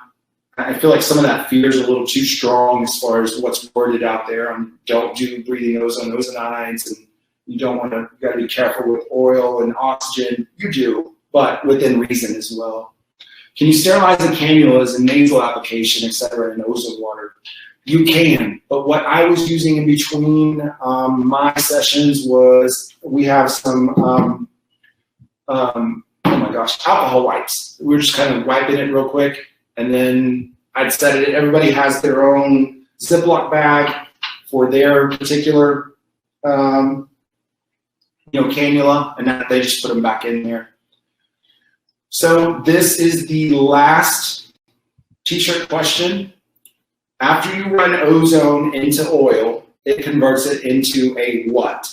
I feel like some of that fear is a little too strong as far as what's worded out there on don't do breathing ozone, ozonides, and you don't want to, you got to be careful with oil and oxygen. You do, but within reason as well. Can you sterilize the cannulas and nasal application, et cetera, in ozone water? You can, but what I was using in between my sessions was we have some, oh my gosh, alcohol wipes. We were just kind of wiping it real quick, and then I'd set it. Everybody has their own Ziploc bag for their particular, cannula, and that they just put them back in there. So this is the last t-shirt question. After you run ozone into oil, it converts it into a what?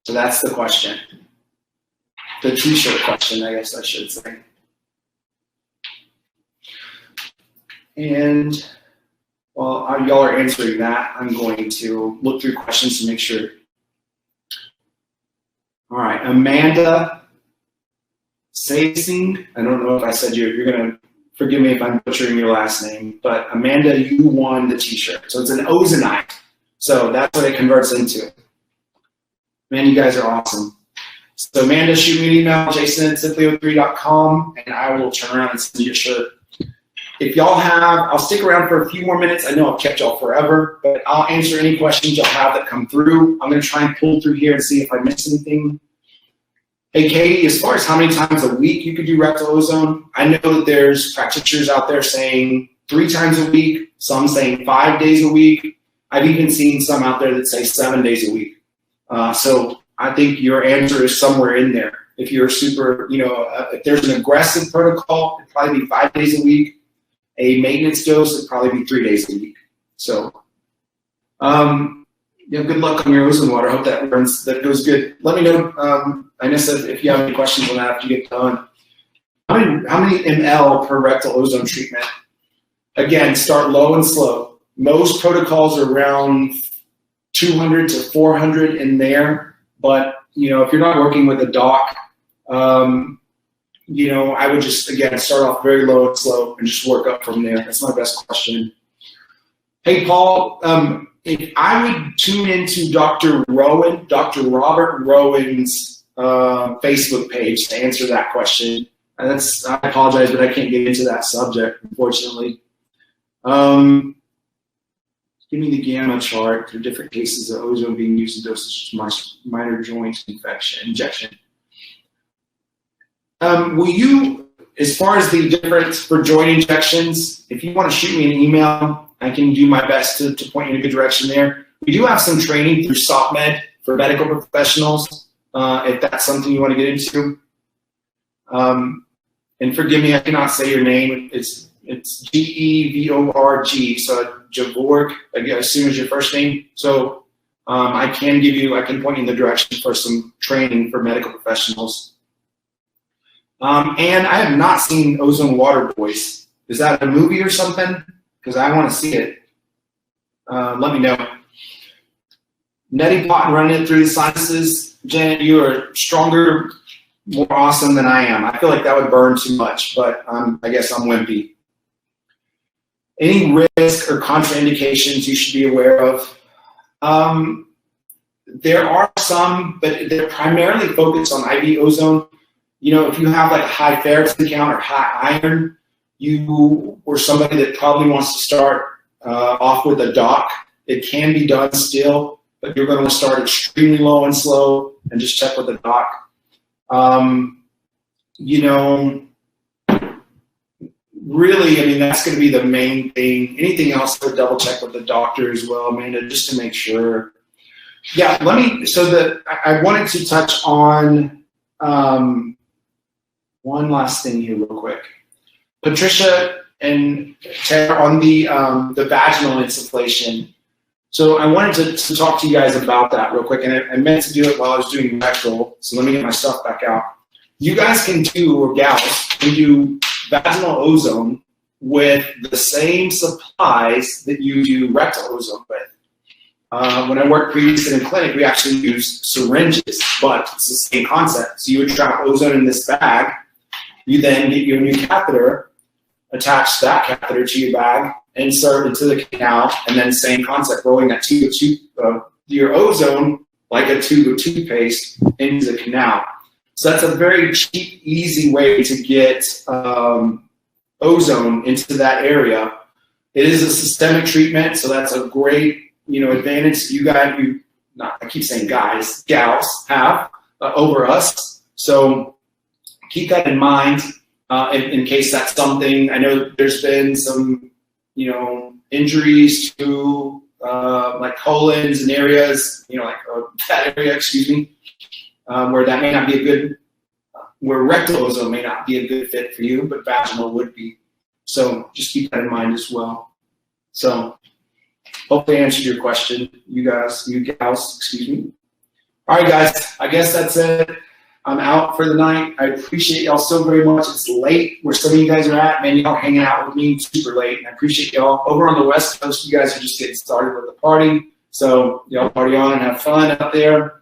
So that's the question. The t-shirt question, I guess I should say. And while y'all are answering that, I'm going to look through questions to make sure. All right, Amanda Sasing. I don't know if I said you're going to forgive me if I'm butchering your last name, but Amanda, you won the t-shirt. So it's an ozonite. So that's what it converts into. Man, you guys are awesome. So Amanda, shoot me an email, jason@simply03.com, and I will turn around and send you a shirt. If y'all have, I'll stick around for a few more minutes. I know I've kept y'all forever, but I'll answer any questions y'all have that come through. I'm going to try and pull through here and see if I missed anything. Hey, Katie, as far as how many times a week you could do rectal ozone, I know that there's practitioners out there saying 3 times a week, some saying 5 days a week. I've even seen some out there that say 7 days a week. So I think your answer is somewhere in there. If you're super, if there's an aggressive protocol, it'd probably be 5 days a week. A maintenance dose would probably be 3 days a week. So, good luck on your ozone water. I hope that goes good. Let me know, Anissa, if you have any questions on that after you get done. How many ml per rectal ozone treatment? Again, start low and slow. Most protocols are around 200 to 400 in there, but if you're not working with a doc, I would just, again, start off very low and slow and just work up from there. That's my best question. Hey, Paul, if I would tune into Dr. Robert Rowan's Facebook page to answer that question. I apologize, but I can't get into that subject, unfortunately. Give me the gamma chart for different cases of ozone being used in dosage of minor joint injection. Will you, as far as the difference for joint injections, if you want to shoot me an email, I can do my best to point you in a good direction there. We do have some training through SOPMed for medical professionals, if that's something you want to get into. And forgive me, I cannot say your name. It's Gevorg, so Gevorg, I assume is your first name. So I can point you in the direction for some training for medical professionals. And I have not seen Ozone Water Boys. Is that a movie or something? Because I want to see it. Let me know. Neti pot and running it through the sinuses. Janet, you are stronger, more awesome than I am. I feel like that would burn too much, but I guess I'm wimpy. Any risk or contraindications you should be aware of? There are some, but they're primarily focused on IV ozone. You know, if you have like a high ferritin count or high iron, or somebody that probably wants to start off with a doc, it can be done still, but you're going to start extremely low and slow and just check with the doc. You know, really, I mean, that's going to be the main thing. Anything else, I would double check with the doctor as well, Amanda, just to make sure. Yeah, I wanted to touch on one last thing here real quick. Patricia and Tara, on the vaginal insufflation. So I wanted to talk to you guys about that real quick, and I meant to do it while I was doing rectal, so let me get my stuff back out. You guys can do, or gals, can do vaginal ozone with the same supplies that you do rectal ozone with. When I worked previously in clinic, we actually used syringes, but it's the same concept. So you would trap ozone in this bag, you then get your new catheter, attach that catheter to your bag, insert into the canal, and then same concept, rolling that tube of your ozone like a tube of toothpaste into the canal. So that's a very cheap, easy way to get ozone into that area. It is a systemic treatment, so that's a great, advantage I keep saying guys, gals have over us. So keep that in mind in case that's something. I know there's been some, injuries to like colons and areas, that area, where that may not be a good, where rectal ozone may not be a good fit for you, but vaginal would be. So just keep that in mind as well. So hopefully I answered your question, you gals. All right, guys, I guess that's it. I'm out for the night. I appreciate y'all so very much. It's late where some of you guys are at. Man, y'all hanging out with me super late. And I appreciate y'all. Over on the West Coast, you guys are just getting started with the party. So y'all party on and have fun out there.